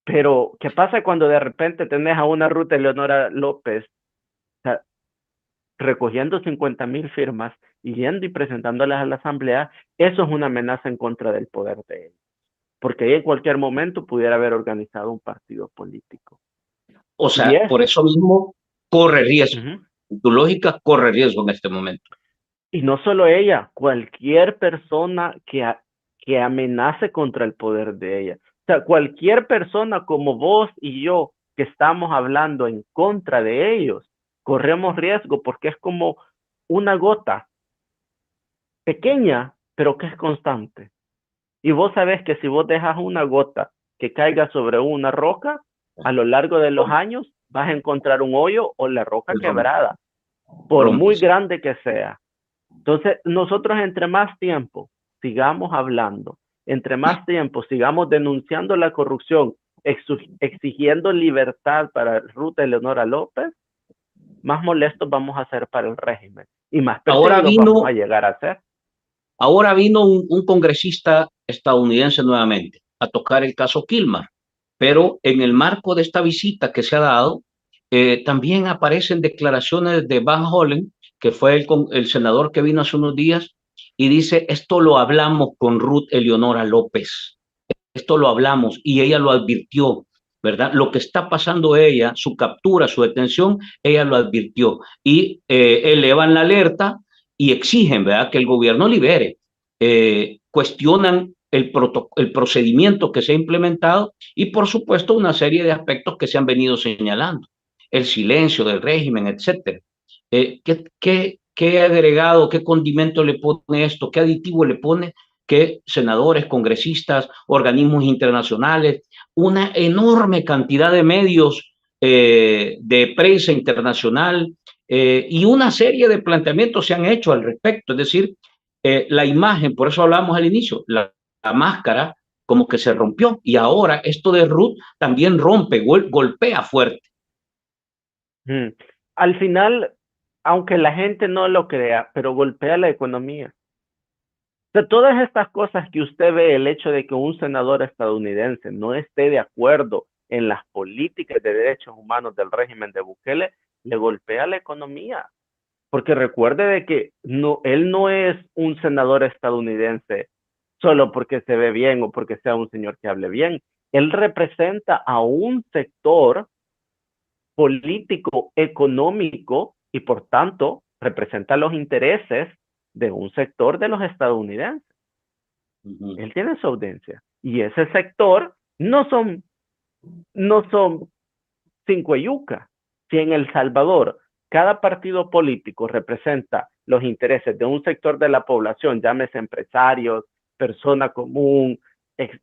Pero, ¿qué pasa cuando de repente tenés a una Ruta Eleonora López, o sea, recogiendo 50,000 firmas y yendo y presentándolas a la Asamblea? Eso es una amenaza en contra del poder de él. Porque ahí en cualquier momento pudiera haber organizado un partido político. O Y sea, es, por eso mismo corre riesgo. uh-huh. Tu lógica corre riesgo en este momento. Y no solo ella, cualquier persona que amenace contra el poder de ella. O sea, cualquier persona como vos y yo que estamos hablando en contra de ellos, corremos riesgo porque es como una gota pequeña, pero que es constante. Y vos sabés que si vos dejas una gota que caiga sobre una roca, a lo largo de los años vas a encontrar un hoyo o la roca quebrada, por muy rompes. grande que sea. Entonces, nosotros entre más tiempo sigamos hablando, entre más tiempo sigamos denunciando la corrupción, exigiendo libertad para Ruth Eleonora López, más molestos vamos a ser para el régimen y más Ahora perseguidos vamos a vino, llegar a ser. ahora vino un congresista estadounidense nuevamente a tocar el caso Kilmer, pero en el marco de esta visita que se ha dado, también aparecen declaraciones de Van Hollen, que fue el senador que vino hace unos días, y dice, esto lo hablamos con Ruth Eleonora López, esto lo hablamos y ella lo advirtió, ¿verdad? Lo que está pasando ella, su captura, su detención, ella lo advirtió y elevan la alerta y exigen, ¿verdad?, que el gobierno libere. Cuestionan el procedimiento que se ha implementado y, por supuesto, una serie de aspectos que se han venido señalando. El silencio del régimen, etcétera. ¿Qué agregado, qué condimento le pone esto? ¿Qué aditivo le pone que senadores, congresistas, organismos internacionales, una enorme cantidad de medios de prensa internacional y una serie de planteamientos se han hecho al respecto? Es decir, la imagen, por eso hablamos al inicio, la máscara como que se rompió y ahora esto de Ruth también rompe, golpea fuerte. Al final, aunque la gente no lo crea, pero golpea la economía. De todas estas cosas que usted ve, el hecho de que un senador estadounidense no esté de acuerdo en las políticas de derechos humanos del régimen de Bukele, le golpea la economía. Porque recuerde de que no, él no es un senador estadounidense solo porque se ve bien o porque sea un señor que hable bien. Él representa a un sector político, económico y por tanto representa los intereses de un sector de los estadounidenses. Él tiene su audiencia y ese sector no son cinco yucas. Si en El Salvador cada partido político representa los intereses de un sector de la población, llámese empresarios, persona común,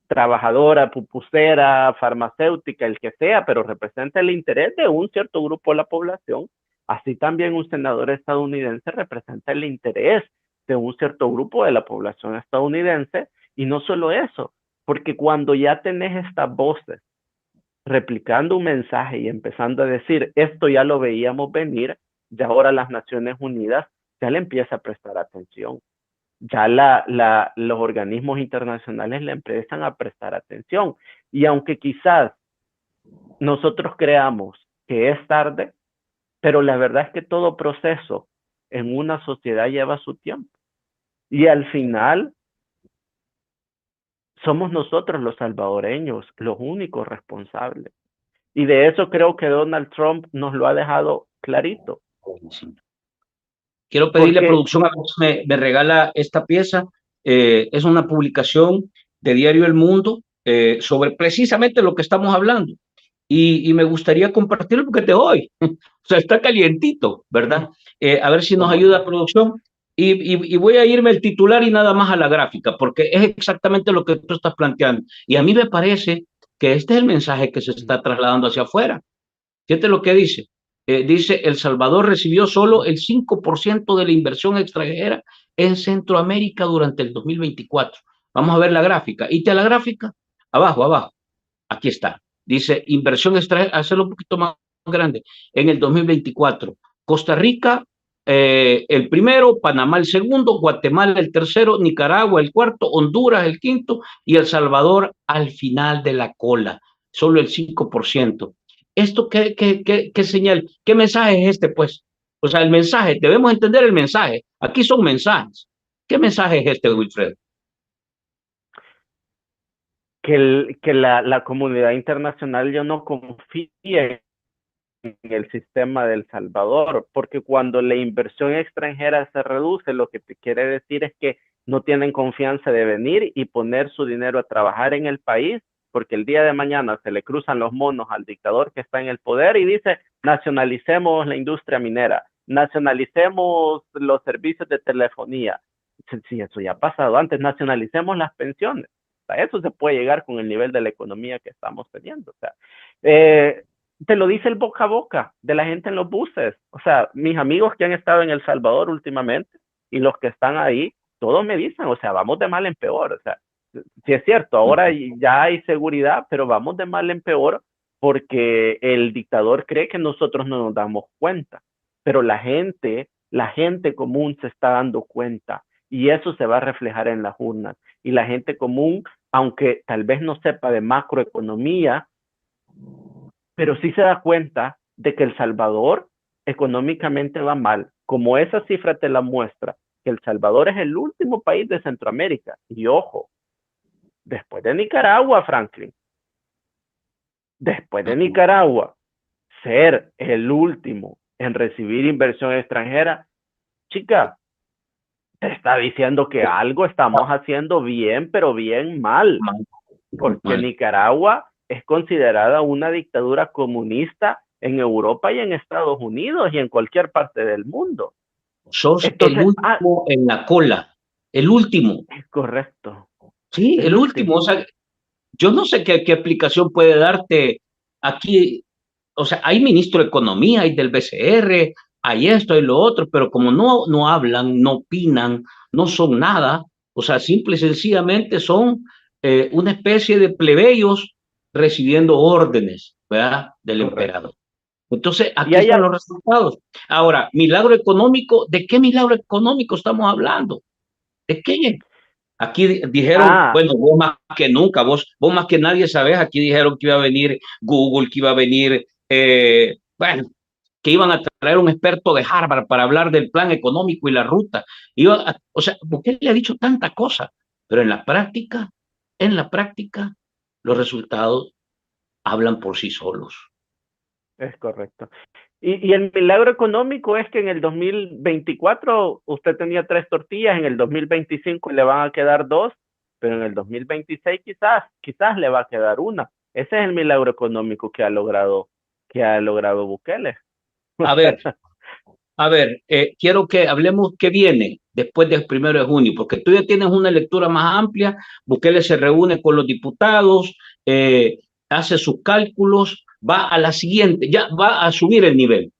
trabajadora, pupusera, farmacéutica, el que sea, pero representa el interés de un cierto grupo de la población, así también un senador estadounidense representa el interés de un cierto grupo de la población estadounidense, y no solo eso, porque cuando ya tenés estas voces replicando un mensaje y empezando a decir, esto ya lo veíamos venir, ya ahora las Naciones Unidas ya le empieza a prestar atención. Ya los organismos internacionales le empiezan a prestar atención. Y aunque quizás nosotros creamos que es tarde, pero la verdad es que todo proceso en una sociedad lleva su tiempo. Y al final somos nosotros los salvadoreños los únicos responsables. Y de eso creo que Donald Trump nos lo ha dejado clarito. Quiero pedirle a Porque, producción a ver si me regala esta pieza. Es una publicación de Diario El Mundo sobre precisamente lo que estamos hablando. Y me gustaría compartirlo porque te doy. O sea, está calientito, ¿verdad? A ver si nos como ayuda no, producción. Y voy a irme el titular y nada más a la gráfica, porque es exactamente lo que tú estás planteando. Y a mí me parece que este es el mensaje que se está trasladando hacia afuera. Fíjate lo que dice. Dice, El Salvador recibió solo el 5% de la inversión extranjera en Centroamérica durante el 2024. Vamos a ver la gráfica. ¿Y te la gráfica? Abajo, abajo. Aquí está. Dice, inversión extranjera, hacerlo un poquito más grande. En el 2024. Costa Rica, el primero, Panamá el segundo, Guatemala el tercero, Nicaragua el cuarto, Honduras el quinto y El Salvador al final de la cola. Solo el 5%. ¿Esto qué señal, qué mensaje es este, pues? O sea, el mensaje, debemos entender el mensaje. Aquí son mensajes. ¿Qué mensaje es este, Wilfredo? que la comunidad internacional ya no confía en el sistema de El Salvador, porque cuando la inversión extranjera se reduce, lo que te quiere decir es que no tienen confianza de venir y poner su dinero a trabajar en el país, porque el día de mañana se le cruzan los monos al dictador que está en el poder y dice, nacionalicemos la industria minera, nacionalicemos los servicios de telefonía, si eso ya ha pasado antes, nacionalicemos las pensiones. A eso se puede llegar con el nivel de la economía que estamos teniendo. O sea, te lo dice el boca a boca de la gente en los buses. O sea, mis amigos que han estado en El Salvador últimamente y los que están ahí, todos me dicen, o sea, vamos de mal en peor. O sea, sí es cierto, ahora ya hay seguridad, pero vamos de mal en peor porque el dictador cree que nosotros no nos damos cuenta, pero la gente común se está dando cuenta y eso se va a reflejar en las urnas. Y la gente común, aunque tal vez no sepa de macroeconomía, pero sí se da cuenta de que El Salvador económicamente va mal. Como esa cifra te la muestra, que El Salvador es el último país de Centroamérica. Y ojo, después de Nicaragua, Franklin, después de Nicaragua, ser el último en recibir inversión extranjera, chica, te está diciendo que algo estamos haciendo bien, pero bien mal, porque Nicaragua es considerada una dictadura comunista en Europa y en Estados Unidos y en cualquier parte del mundo. Sos el último en la cola, el último. Es correcto. Sí, el último. O sea, yo no sé qué explicación puede darte aquí. O sea, hay ministro de Economía, hay del BCR, hay esto y lo otro, pero como no hablan, no opinan, no son nada, o sea, simple y sencillamente son una especie de plebeyos recibiendo órdenes, ¿verdad? Del emperador. Entonces, aquí están los resultados. Ahora, milagro económico, ¿de qué milagro económico estamos hablando? ¿De qué? Aquí dijeron, bueno, vos más que nunca, vos más que nadie sabés, aquí dijeron que iba a venir Google, que iba a venir, bueno, que iban a traer un experto de Harvard para hablar del plan económico y la ruta. O sea, porque le ha dicho tanta cosa, pero en la práctica, los resultados hablan por sí solos. Es correcto. Y el milagro económico es que en el 2024 usted tenía 3 tortillas, en el 2025 le van a quedar 2, pero en el 2026 quizás le va a quedar una. Ese es el milagro económico que ha logrado Bukele. A ver, quiero que hablemos qué viene después del 1 de junio, porque tú ya tienes una lectura más amplia. Bukele se reúne con los diputados, hace sus cálculos, va a la siguiente, ya va a subir el nivel.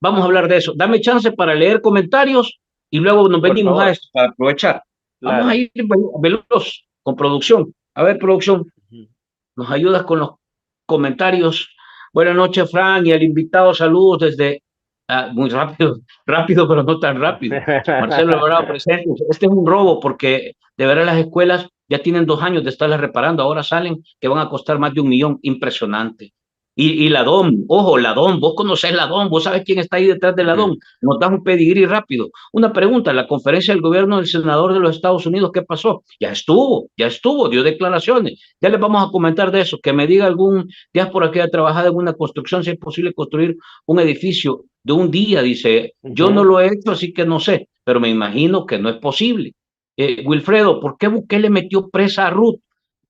Vamos a hablar de eso. Dame chance para leer comentarios y luego nos venimos a esto para aprovechar. Claro. Vamos a ir veloz con producción. A ver, producción, ¿nos ayudas con los comentarios? Buenas noches, Fran, y al invitado, saludos desde... muy rápido, pero no tan rápido. Marcelo Alvarado presente. Este es un robo porque de verdad las escuelas ya tienen 2 años de estarlas reparando, ahora salen que van a costar más de 1 millón, impresionante. Y la DOM, ojo, la DOM, vos conocés la DOM, vos sabés quién está ahí detrás de la DOM, nos das un pedigrí rápido. Una pregunta, la conferencia del gobierno del senador de los Estados Unidos, ¿qué pasó? Ya estuvo, dio declaraciones, ya les vamos a comentar de eso, que me diga algún diáspora que haya trabajado en una construcción, si es posible construir un edificio de un día, dice, yo no lo he hecho, así que no sé, pero me imagino que no es posible. Wilfredo, ¿por qué Bukele metió presa a Ruth?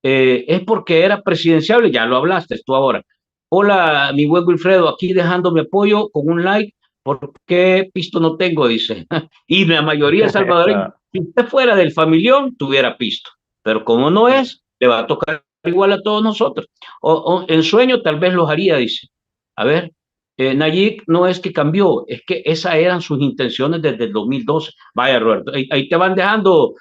Es porque era presidenciable, ya lo hablaste tú ahora. Hola, mi buen Wilfredo, aquí dejando mi apoyo con un like. ¿Por qué pisto no tengo? Dice. Y la mayoría salvadoreños, si usted fuera del familión, tuviera pisto. Pero como no es, le va a tocar igual a todos nosotros. O en sueño tal vez los haría, dice. A ver, Nayib no es que cambió, es que esas eran sus intenciones desde el 2012. Vaya, Roberto, ahí te van dejando,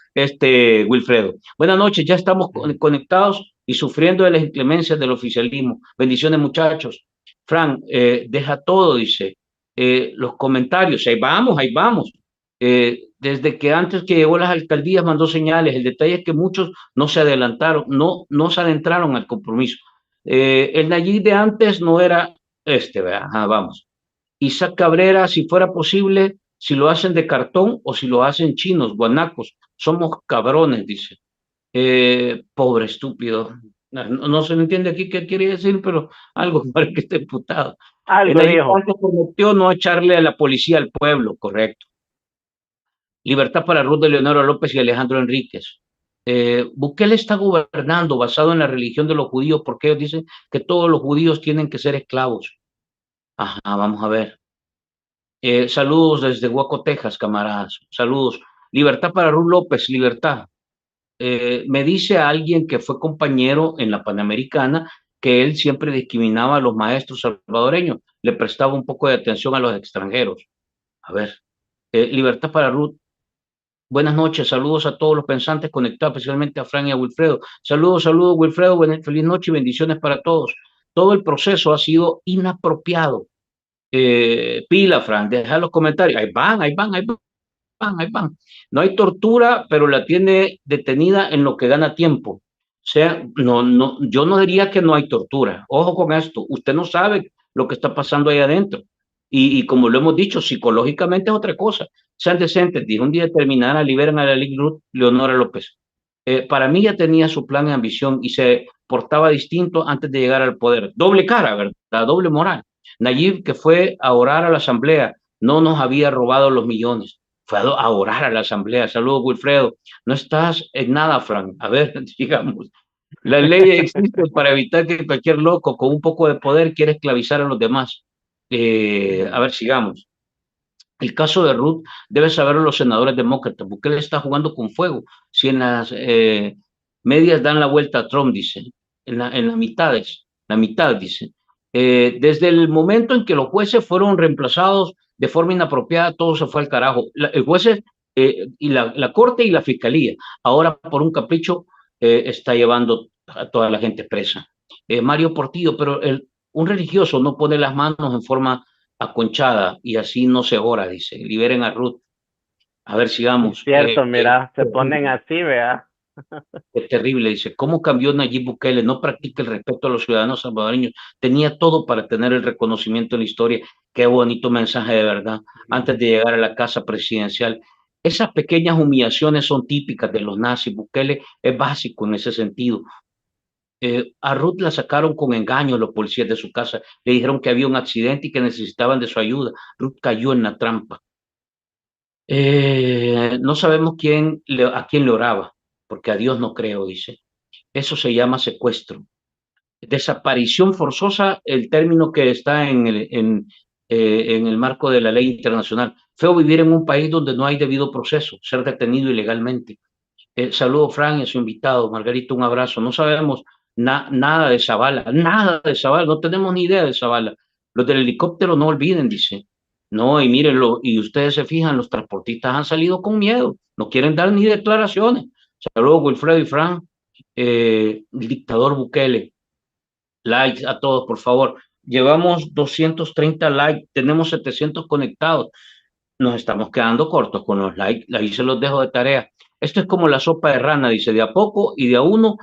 Wilfredo. Buenas noches, ya estamos conectados y sufriendo de las inclemencias del oficialismo. Bendiciones, muchachos. Fran, deja todo, dice. Los comentarios, ahí vamos, ahí vamos. Desde que antes que llegó a las alcaldías mandó señales. El detalle es que muchos no se adelantaron, no se adentraron al compromiso. El Nayib de antes no era ¿verdad? Vamos. Isaac Cabrera, si fuera posible, si lo hacen de cartón o si lo hacen chinos, guanacos, somos cabrones, dice. Pobre estúpido. No se entiende aquí qué quiere decir, pero algo para que esté imputado. Algo dijo. Prometió no echarle a la policía al pueblo, correcto. Libertad para Ruth de Leonardo López y Alejandro Enríquez. Bukele está gobernando basado en la religión de los judíos porque ellos dicen que todos los judíos tienen que ser esclavos. Ajá, vamos a ver. Saludos desde Huaco, Texas, camaradas. Saludos. Libertad para Ruth López, libertad. Me dice alguien que fue compañero en la Panamericana que él siempre discriminaba a los maestros salvadoreños, le prestaba un poco de atención a los extranjeros. A ver, libertad para Ruth. Buenas noches, saludos a todos los pensantes conectados, especialmente a Fran y a Wilfredo. Saludos, saludos, Wilfredo, feliz noche y bendiciones para todos. Todo el proceso ha sido inapropiado. Pila, Fran, deja los comentarios. Ahí van, ahí van, ahí van, ahí van. No hay tortura, pero la tiene detenida en lo que gana tiempo. O sea, no, yo no diría que no hay tortura. Ojo con esto, usted no sabe lo que está pasando ahí adentro. Y como lo hemos dicho, psicológicamente es otra cosa. Sean decentes, dijo un día terminará, liberan a la Ligue Ruth, Leonora López. Para mí ya tenía su plan y ambición y se portaba distinto antes de llegar al poder. Doble cara, ¿verdad? Doble moral. Nayib, que fue a orar a la asamblea, no nos había robado los millones. Fue a orar a la asamblea. Saludos, Wilfredo. No estás en nada, Frank. A ver, digamos, la ley existe para evitar que cualquier loco con un poco de poder quiera esclavizar a los demás. A ver, sigamos. El caso de Ruth debe saberlo los senadores demócratas, porque él está jugando con fuego. Si en las medias dan la vuelta a Trump, dice, en la mitad, dice. Desde el momento en que los jueces fueron reemplazados de forma inapropiada, todo se fue al carajo. El jueces y la corte y la fiscalía, ahora por un capricho, está llevando a toda la gente presa. Mario Portillo, pero un religioso no pone las manos en forma aconchada y así no se ora, dice. Liberen a Ruth. A ver, Es sigamos. cierto, mira, se ponen así, vea. Es terrible, dice. ¿Cómo cambió Nayib Bukele? No practica el respeto a los ciudadanos salvadoreños. Tenía todo para tener el reconocimiento en la historia. Qué bonito mensaje de verdad. Antes de llegar a la casa presidencial. Esas pequeñas humillaciones son típicas de los nazis. Bukele es básico en ese sentido. A Ruth la sacaron con engaño los policías de su casa. Le dijeron que había un accidente y que necesitaban de su ayuda. Ruth cayó en la trampa. No sabemos a quién le oraba, porque a Dios no creo, dice. Eso se llama secuestro. Desaparición forzosa, el término que está en el marco de la ley internacional. Feo vivir en un país donde no hay debido proceso, ser detenido ilegalmente. Saludo, Fran, y a su invitado. Margarita, un abrazo. No sabemos nada de Zavala, nada de Zavala, no tenemos ni idea de Zavala. Los del helicóptero no olviden, dice. No, y mírenlo, y ustedes se fijan, los transportistas han salido con miedo, no quieren dar ni declaraciones. Saludos, Wilfredo y Fran. El dictador Bukele. Likes a todos, por favor. Llevamos 230 likes, tenemos 700 conectados. Nos estamos quedando cortos con los likes, ahí se los dejo de tarea. Esto es como la sopa de rana, dice, de a poco y de a uno,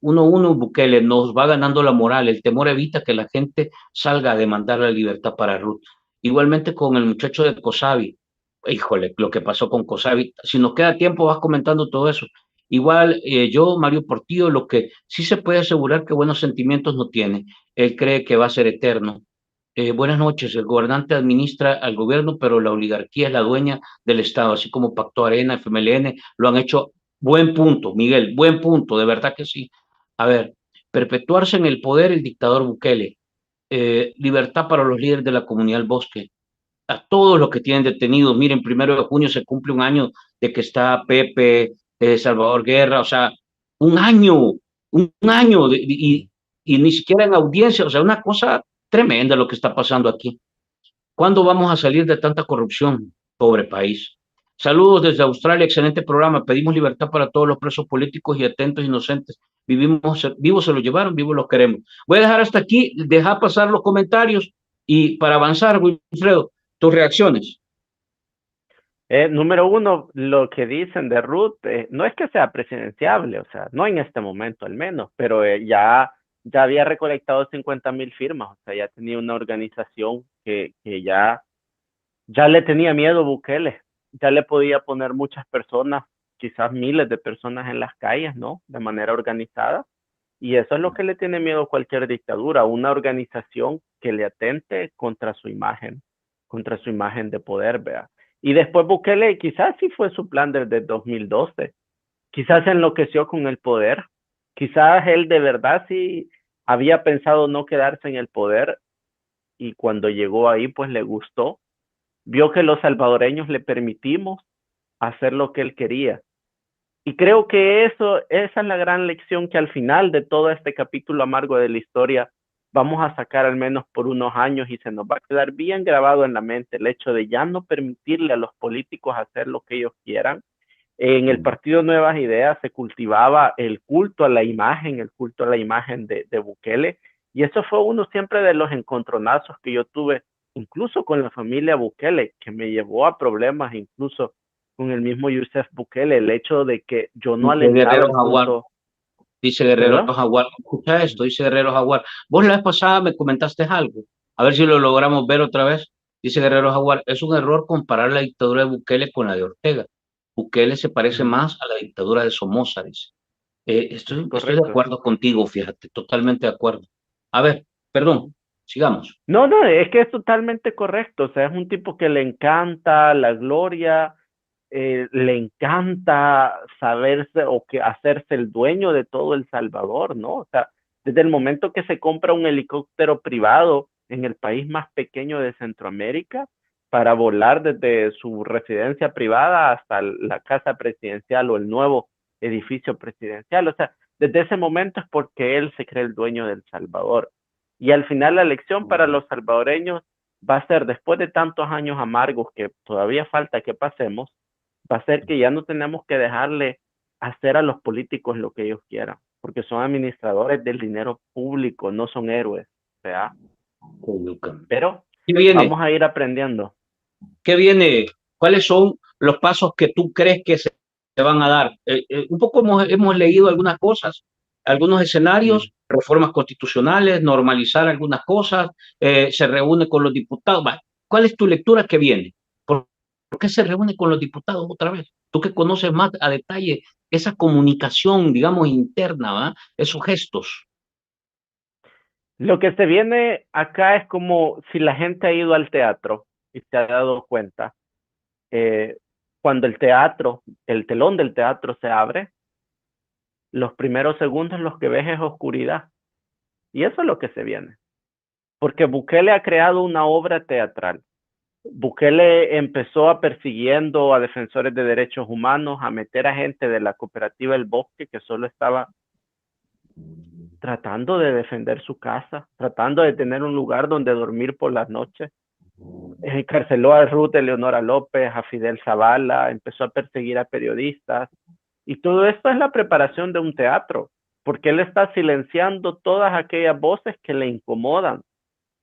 uno, Bukele nos va ganando la moral, el temor evita que la gente salga a demandar la libertad para Ruth. Igualmente con el muchacho de Cosavi, híjole, lo que pasó con Cosavi, si nos queda tiempo vas comentando todo eso. Igual yo, Mario Portillo, lo que sí se puede asegurar que buenos sentimientos no tiene, él cree que va a ser eterno. Buenas noches. El gobernante administra al gobierno, pero la oligarquía es la dueña del Estado, así como Pacto Arena, FMLN, lo han hecho. Buen punto, Miguel, buen punto, de verdad que sí. A ver, perpetuarse en el poder el dictador Bukele, libertad para los líderes de la comunidad del bosque, a todos los que tienen detenidos. Miren, 1 de junio se cumple un año de que está Pepe, Salvador Guerra, o sea, un año, y ni siquiera en audiencia, o sea, una cosa tremenda lo que está pasando aquí. ¿Cuándo vamos a salir de tanta corrupción? Pobre país. Saludos desde Australia, excelente programa. Pedimos libertad para todos los presos políticos y atentos inocentes. Vivos se los llevaron, vivos los queremos. Voy a dejar hasta aquí, dejar pasar los comentarios y para avanzar, Wilfredo, tus reacciones. Número uno, lo que dicen de Ruth, no es que sea presidenciable, o sea, no en este momento al menos, pero ya había recolectado 50,000 firmas, o sea, ya tenía una organización que ya le tenía miedo a Bukele, ya le podía poner muchas personas, quizás miles de personas en las calles, ¿no? De manera organizada. Y eso es lo que le tiene miedo a cualquier dictadura, una organización que le atente contra su imagen de poder, vea. Y después Bukele, quizás sí fue su plan desde 2012, quizás se enloqueció con el poder, quizás él de verdad sí había pensado no quedarse en el poder y cuando llegó ahí pues le gustó, vio que los salvadoreños le permitimos hacer lo que él quería. Y creo que esa es la gran lección que al final de todo este capítulo amargo de la historia vamos a sacar al menos por unos años y se nos va a quedar bien grabado en la mente el hecho de ya no permitirle a los políticos hacer lo que ellos quieran. En el Partido Nuevas Ideas se cultivaba el culto a la imagen, el culto a la imagen de Bukele, y eso fue uno siempre de los encontronazos que yo tuve, incluso con la familia Bukele, que me llevó a problemas, incluso con el mismo Yusef Bukele, el hecho de que yo no Dice alentaba Guerrero el Jaguar, culto. dice Guerrero ¿Perdón? Jaguar, escucha esto, dice Guerrero Jaguar. Vos la vez pasada me comentaste algo, a ver si lo logramos ver otra vez. Dice Guerrero Jaguar, es un error comparar la dictadura de Bukele con la de Ortega. Bukele se parece más a la dictadura de Somoza, dice. Es Estoy de correcto. acuerdo contigo, fíjate, totalmente de acuerdo. A ver, perdón, sigamos. No, no, es que es totalmente correcto. O sea, es un tipo que le encanta la gloria, le encanta saberse o que hacerse el dueño de todo El Salvador, ¿no? O sea, desde el momento que se compra un helicóptero privado en el país más pequeño de Centroamérica para volar desde su residencia privada hasta la casa presidencial o el nuevo edificio presidencial. O sea, desde ese momento es porque él se cree el dueño de El Salvador. Y al final la lección para los salvadoreños va a ser, después de tantos años amargos que todavía falta que pasemos, va a ser que ya no tenemos que dejarle hacer a los políticos lo que ellos quieran, porque son administradores del dinero público, no son héroes, ¿verdad? Pero ¿Qué viene? vamos a ir aprendiendo. ¿Qué viene? ¿Cuáles son los pasos que tú crees que se van a dar? Un poco hemos leído algunas cosas, algunos Mm. escenarios, reformas constitucionales, normalizar algunas cosas, se reúne con los diputados. Va, ¿cuál es tu lectura que viene? ¿Por qué se reúne con los diputados otra vez? Tú que conoces más a detalle esa comunicación, digamos, interna, ¿va? Esos gestos. Lo que se viene acá es como si la gente ha ido al teatro y se ha dado cuenta, eh, cuando el teatro, el telón del teatro se abre, los primeros segundos los que ves es oscuridad. Y eso es lo que se viene. Porque Bukele ha creado una obra teatral. Bukele empezó a persiguiendo a defensores de derechos humanos, a meter a gente de la cooperativa El Bosque que solo estaba tratando de defender su casa, tratando de tener un lugar donde dormir por las noches. Encarceló a Ruth Eleonora López, a Fidel Zavala, empezó a perseguir a periodistas. Y todo esto es la preparación de un teatro, porque él está silenciando todas aquellas voces que le incomodan,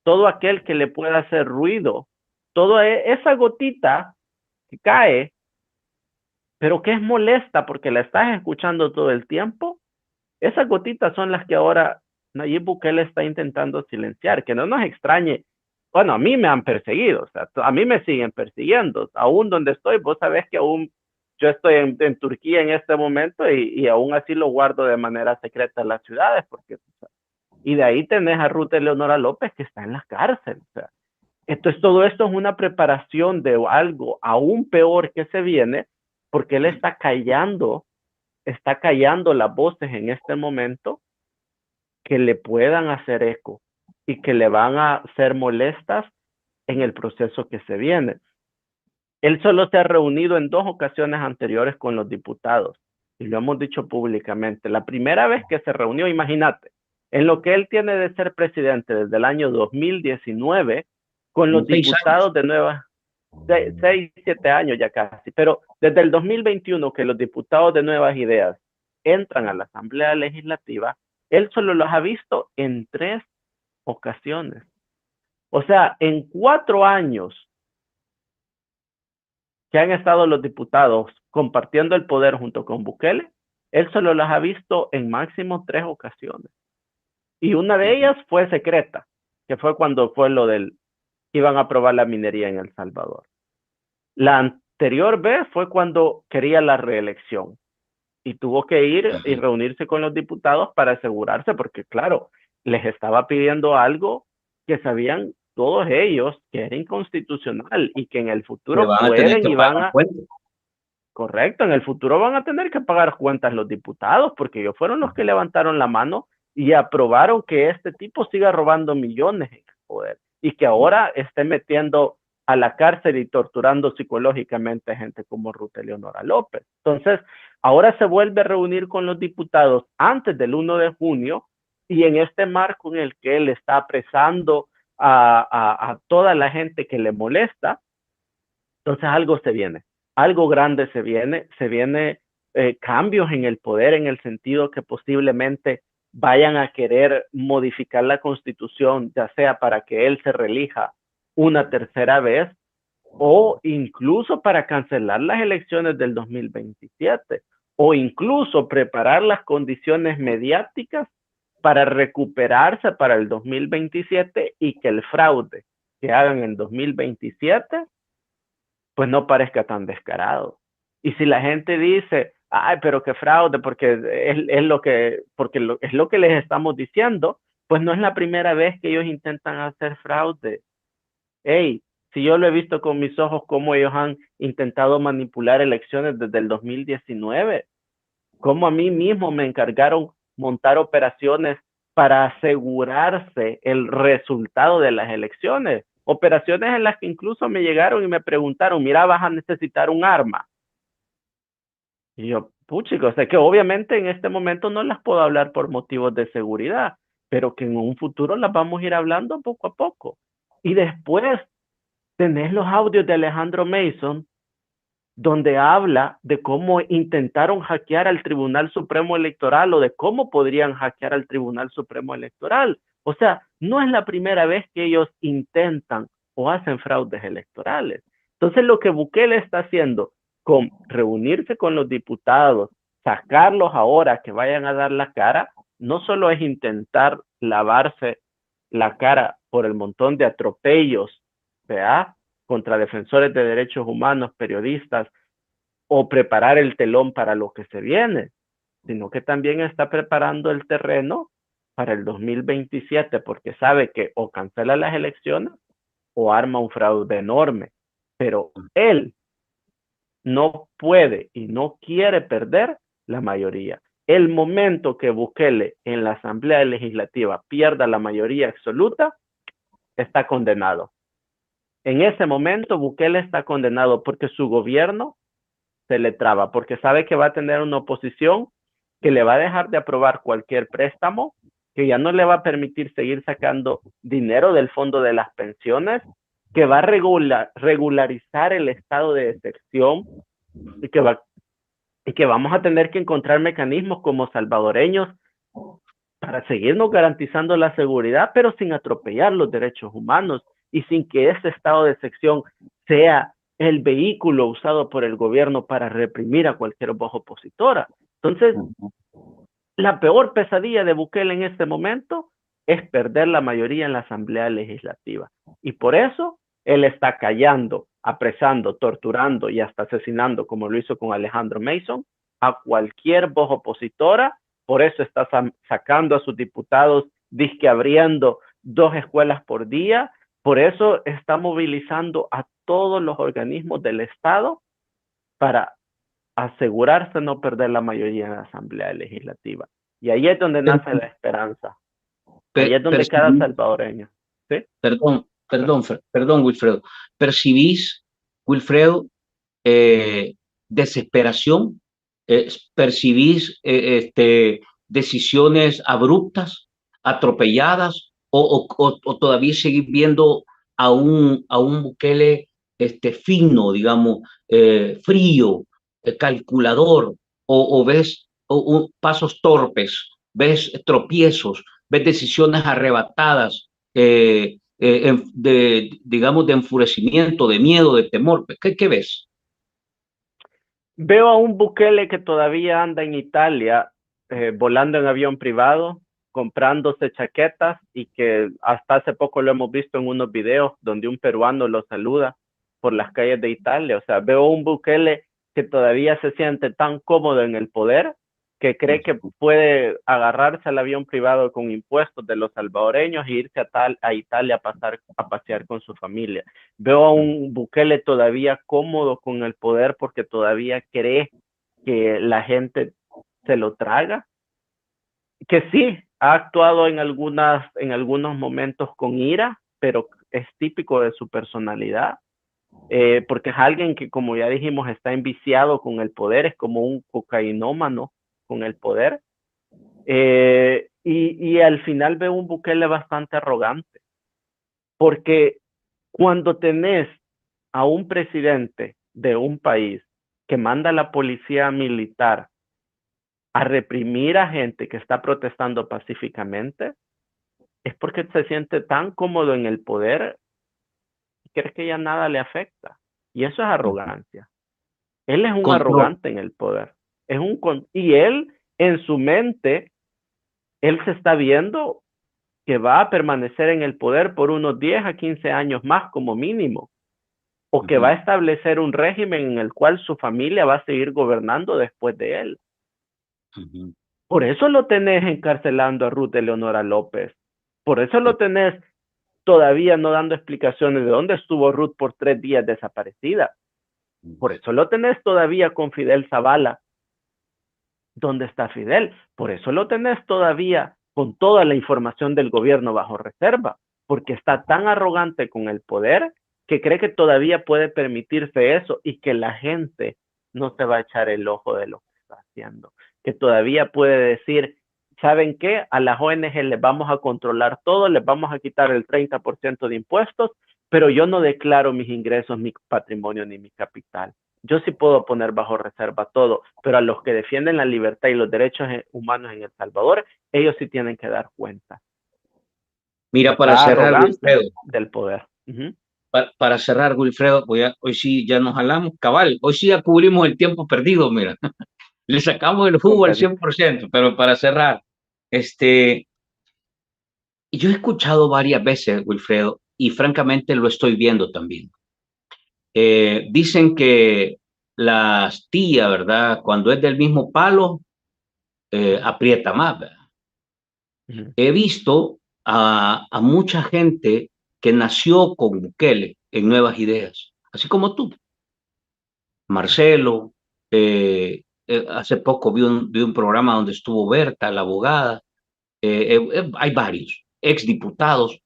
todo aquel que le pueda hacer ruido, toda esa gotita que cae, pero que es molesta porque la estás escuchando todo el tiempo, esas gotitas son las que ahora Nayib Bukele está intentando silenciar, que no nos extrañe. Bueno, a mí me han perseguido, o sea, a mí me siguen persiguiendo, aún donde estoy, vos sabés que aún yo estoy en Turquía en este momento y aún así lo guardo de manera secreta en las ciudades, porque, o sea, y de ahí tenés a Ruth Eleonora López que está en la cárcel, o sea, entonces, todo esto es una preparación de algo aún peor que se viene, porque él está callando las voces en este momento que le puedan hacer eco y que le van a ser molestas en el proceso que se viene. Él solo se ha reunido en 2 ocasiones anteriores con los diputados y lo hemos dicho públicamente. La primera vez que se reunió, imagínate, en lo que él tiene de ser presidente desde el año 2019, con Como los 6 años. diputados de Nueva, 6, 7 años ya casi, pero desde el 2021 que los diputados de Nuevas Ideas entran a la Asamblea Legislativa, él solo los ha visto en 3 ocasiones. O sea, en 4 años que han estado los diputados compartiendo el poder junto con Bukele, él solo los ha visto en máximo 3 ocasiones. Y una de ellas fue secreta, que fue cuando fue lo del iban a aprobar la minería en El Salvador. La anterior vez fue cuando quería la reelección y tuvo que ir y reunirse con los diputados para asegurarse, porque claro, les estaba pidiendo algo que sabían todos ellos que era inconstitucional y que en el Le futuro van a tener pueden que y pagar van a, cuentas. correcto, en el futuro van a tener que pagar cuentas los diputados, porque ellos fueron los que levantaron la mano y aprobaron que este tipo siga robando millones en el poder y que ahora esté metiendo a la cárcel y torturando psicológicamente a gente como Ruth Eleonora López. Entonces, ahora se vuelve a reunir con los diputados antes del 1 de junio y en este marco en el que él está apresando a toda la gente que le molesta, entonces algo se viene, algo grande se viene cambios en el poder en el sentido que posiblemente vayan a querer modificar la constitución, ya sea para que él se reelija una tercera vez o incluso para cancelar las elecciones del 2027 o incluso preparar las condiciones mediáticas para recuperarse para el 2027 y que el fraude que hagan en 2027 pues no parezca tan descarado. Y si la gente dice, ay, pero qué fraude, porque es lo que, es lo que les estamos diciendo, pues no es la primera vez que ellos intentan hacer fraude. Hey, si yo lo he visto con mis ojos cómo ellos han intentado manipular elecciones desde el 2019, cómo a mí mismo me encargaron montar operaciones para asegurarse el resultado de las elecciones. Operaciones en las que incluso me llegaron y me preguntaron, mira, vas a necesitar un arma. Y yo, puchico, o sea que obviamente en este momento no las puedo hablar por motivos de seguridad, pero que en un futuro las vamos a ir hablando poco a poco. Y después tenés los audios de Alejandro Mason, donde habla de cómo intentaron hackear al Tribunal Supremo Electoral o de cómo podrían hackear al Tribunal Supremo Electoral. O sea, no es la primera vez que ellos intentan o hacen fraudes electorales. Entonces, lo que Bukele está haciendo con reunirse con los diputados, sacarlos ahora que vayan a dar la cara, no solo es intentar lavarse la cara por el montón de atropellos, ¿verdad?, contra defensores de derechos humanos, periodistas, o preparar el telón para lo que se viene, sino que también está preparando el terreno para el 2027, porque sabe que o cancela las elecciones o arma un fraude enorme. Pero él no puede y no quiere perder la mayoría. El momento que Bukele en la Asamblea Legislativa pierda la mayoría absoluta, está condenado. En ese momento Bukele está condenado porque su gobierno se le traba, porque sabe que va a tener una oposición que le va a dejar de aprobar cualquier préstamo, que ya no le va a permitir seguir sacando dinero del fondo de las pensiones, que va a regularizar el estado de excepción y que vamos a tener que encontrar mecanismos como salvadoreños para seguirnos garantizando la seguridad, pero sin atropellar los derechos humanos y sin que ese estado de excepción sea el vehículo usado por el gobierno para reprimir a cualquier voz opositora. Entonces, la peor pesadilla de Bukele en este momento es perder la mayoría en la Asamblea Legislativa. Y por eso él está callando, apresando, torturando y hasta asesinando, como lo hizo con Alejandro Mason, a cualquier voz opositora. Por eso está sacando a sus diputados, disque abriendo 2 escuelas por día. Por eso está movilizando a todos los organismos del Estado para asegurarse no perder la mayoría en la Asamblea Legislativa. Y ahí es donde nace la esperanza. Ahí es donde cada salvadoreño. ¿Sí? Perdón, Wilfredo. ¿Percibís, Wilfredo, desesperación? ¿Percibís decisiones abruptas, atropelladas? ¿O todavía seguís viendo a un Bukele fino, digamos, frío, calculador? ¿O ves pasos torpes, ves tropiezos, ves decisiones arrebatadas, digamos, de enfurecimiento, de miedo, de temor? ¿Qué ves? Veo a un Bukele que todavía anda en Italia, volando en avión privado, comprándose chaquetas y que hasta hace poco lo hemos visto en unos videos donde un peruano lo saluda por las calles de Italia. O sea, veo un Bukele que todavía se siente tan cómodo en el poder que cree que puede agarrarse al avión privado con impuestos de los salvadoreños e irse a Italia a pasear con su familia. Veo a un Bukele todavía cómodo con el poder porque todavía cree que la gente se lo traga, que sí, ha actuado en algunos momentos con ira, pero es típico de su personalidad. porque es alguien que, como ya dijimos, está enviciado con el poder, es como un cocainómano con el poder. Y al final veo un Bukele bastante arrogante, porque cuando tenés a un presidente de un país que manda a la policía militar a reprimir a gente que está protestando pacíficamente, es porque se siente tan cómodo en el poder que cree que ya nada le afecta. Y eso es arrogancia. Él es un Control. arrogante en el poder. Y él, en su mente, él se está viendo que va a permanecer en el poder por unos 10 a 15 años más como mínimo, o que va a establecer un régimen en el cual su familia va a seguir gobernando después de él. Por eso lo tenés encarcelando a Ruth Eleonora López. Por eso lo tenés todavía no dando explicaciones de dónde estuvo Ruth por 3 días desaparecida. Por eso lo tenés todavía con Fidel Zavala. ¿Dónde está Fidel? Por eso lo tenés todavía con toda la información del gobierno bajo reserva, porque está tan arrogante con el poder que cree que todavía puede permitirse eso y que la gente no se va a echar el ojo de lo que está haciendo. Que todavía puede decir, ¿saben qué? A las ONG les vamos a controlar todo, les vamos a quitar el 30% de impuestos, pero yo no declaro mis ingresos, mi patrimonio ni mi capital. Yo sí puedo poner bajo reserva todo, pero a los que defienden la libertad y los derechos humanos en El Salvador, ellos sí tienen que dar cuenta. Mira, para Está cerrar, arrogante Wilfredo, del poder. para cerrar, Wilfredo, hoy sí ya nos jalamos, cabal, hoy sí ya cubrimos el tiempo perdido, mira, le sacamos el jugo al Completamente. 100%, pero para cerrar, yo he escuchado varias veces, Wilfredo, y francamente lo estoy viendo también. Dicen que la astilla, ¿verdad? Cuando es del mismo palo, aprieta más, ¿verdad? He visto a mucha gente que nació con Bukele en Nuevas Ideas, así como tú. Marcelo, hace poco vi un programa donde estuvo Berta, la abogada, hay varios exdiputados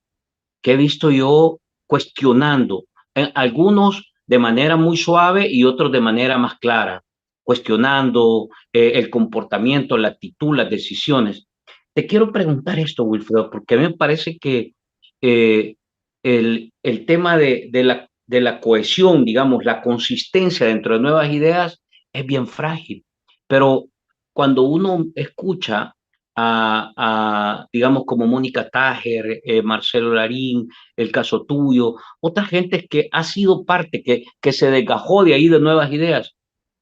que he visto yo cuestionando, algunos de manera muy suave y otros de manera más clara, cuestionando el comportamiento, la actitud, las decisiones. Te quiero preguntar esto, Wilfredo, porque a mí me parece que eh, el tema de la cohesión, digamos, la consistencia dentro de nuevas ideas es bien frágil, pero cuando uno escucha digamos, como Mónica Tajer, Marcelo Larín, el caso tuyo, otra gente que ha sido parte, que se desgajó de ahí de nuevas ideas,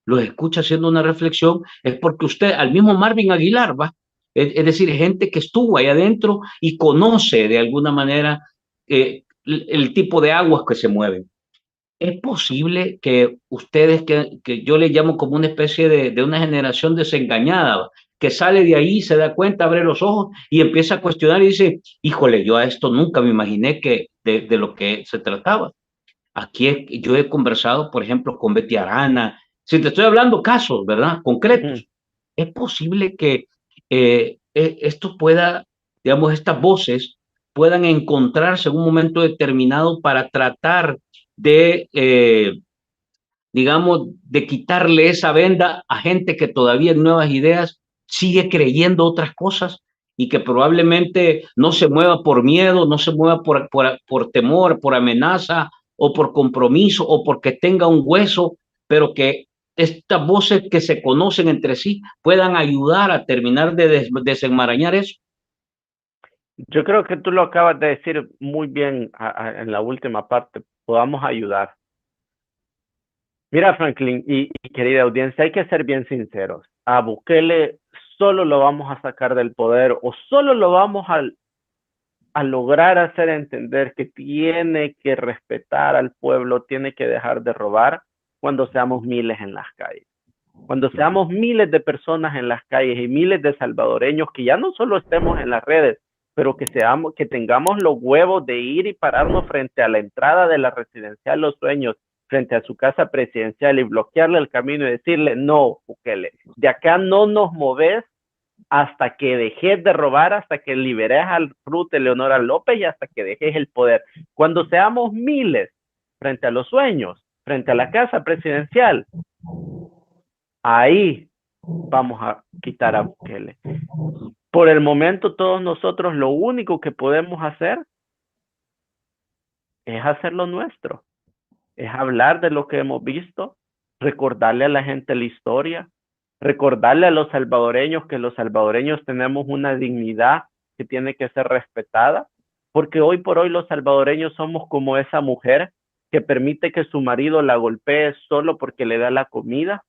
los escucha haciendo una reflexión, es porque usted, al mismo Marvin Aguilar, va, es decir, gente que estuvo ahí adentro y conoce de alguna manera el tipo de aguas que se mueven. ¿Es posible que ustedes, que yo le llamo como una especie de una generación desengañada, que sale de ahí, se da cuenta, abre los ojos y empieza a cuestionar y dice, híjole, yo a esto nunca me imaginé que de lo que se trataba? Yo he conversado, por ejemplo, con Betty Arana, si te estoy hablando casos, ¿verdad? Concretos. ¿Es posible que esto pueda, digamos, estas voces puedan encontrarse en un momento determinado para tratar de, digamos, de quitarle esa venda a gente que todavía en nuevas ideas sigue creyendo otras cosas y que probablemente no se mueva por miedo, no se mueva por temor, por amenaza o por compromiso o porque tenga un hueso, pero que estas voces que se conocen entre sí puedan ayudar a terminar de desenmarañar eso? Yo creo que tú lo acabas de decir muy bien en la última parte. Podamos ayudar. Mira, Franklin y querida audiencia, hay que ser bien sinceros. A Bukele solo lo vamos a sacar del poder o solo lo vamos a lograr hacer entender que tiene que respetar al pueblo, tiene que dejar de robar cuando seamos miles en las calles. Cuando seamos miles de personas en las calles y miles de salvadoreños que ya no solo estemos en las redes, pero que tengamos los huevos de ir y pararnos frente a la entrada de la residencial Los Sueños, frente a su casa presidencial y bloquearle el camino y decirle, no, Bukele, de acá no nos moves hasta que dejes de robar, hasta que liberes al Ruth Eleonora López y hasta que dejes el poder. Cuando seamos miles frente a los sueños, frente a la casa presidencial, ahí vamos a quitar a Bukele. Por el momento, todos nosotros lo único que podemos hacer es hacer lo nuestro, es hablar de lo que hemos visto, recordarle a la gente la historia, recordarle a los salvadoreños que los salvadoreños tenemos una dignidad que tiene que ser respetada, porque hoy por hoy los salvadoreños somos como esa mujer que permite que su marido la golpee solo porque le da la comida.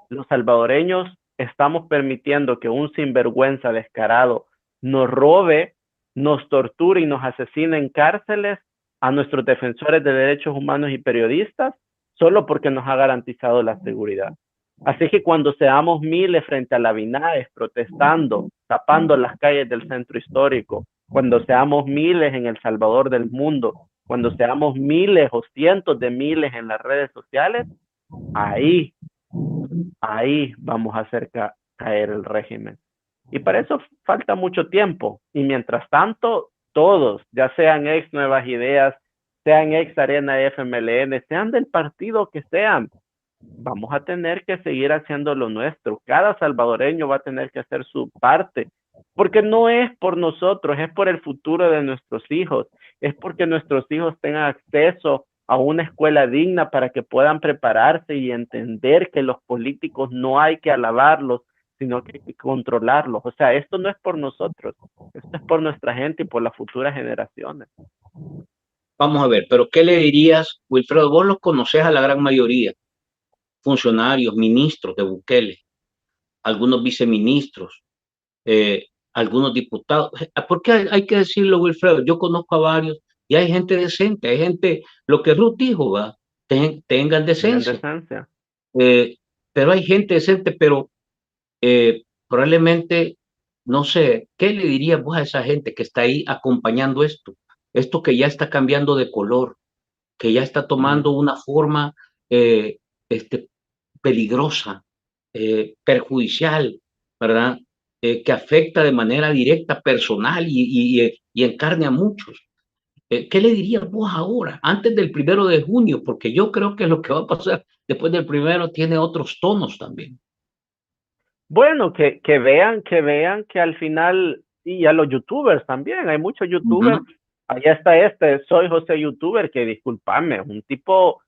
Los salvadoreños estamos permitiendo que un sinvergüenza descarado nos robe, nos torture y nos asesine en cárceles a nuestros defensores de derechos humanos y periodistas solo porque nos ha garantizado la seguridad. Así que cuando seamos miles frente a la Binaes protestando, tapando las calles del centro histórico, cuando seamos miles en El Salvador del mundo, cuando seamos miles o cientos de miles en las redes sociales, ahí vamos a hacer caer el régimen. Y para eso falta mucho tiempo. Y mientras tanto, todos, ya sean ex Nuevas Ideas, sean ex Arena FMLN, sean del partido que sean, vamos a tener que seguir haciendo lo nuestro. Cada salvadoreño va a tener que hacer su parte, porque no es por nosotros, es por el futuro de nuestros hijos, es porque nuestros hijos tengan acceso a una escuela digna para que puedan prepararse y entender que los políticos no hay que alabarlos, sino que hay que controlarlos. O sea, esto no es por nosotros, esto es por nuestra gente y por las futuras generaciones. Vamos a ver, pero ¿qué le dirías, Wilfredo? Vos los conoces a la gran mayoría, funcionarios, ministros de Bukele, algunos viceministros, algunos diputados. ¿Por qué hay que decirlo, Wilfredo? Yo conozco a varios y hay gente decente, hay gente, lo que Ruth dijo, va, tengan decencia. Eh, pero hay gente decente, pero probablemente, no sé, ¿qué le dirías vos a esa gente que está ahí acompañando esto? Esto que ya está cambiando de color, que ya está tomando una forma eh, este, peligrosa, perjudicial, ¿verdad? Que afecta de manera directa, personal y encarne a muchos. ¿Qué le dirías vos ahora, antes del 1 de junio? Porque yo creo que lo que va a pasar después del 1 tiene otros tonos también. Bueno, que vean que al final, y a los youtubers también, hay muchos youtubers. Allá está Soy José Youtuber, que discúlpame, un tipo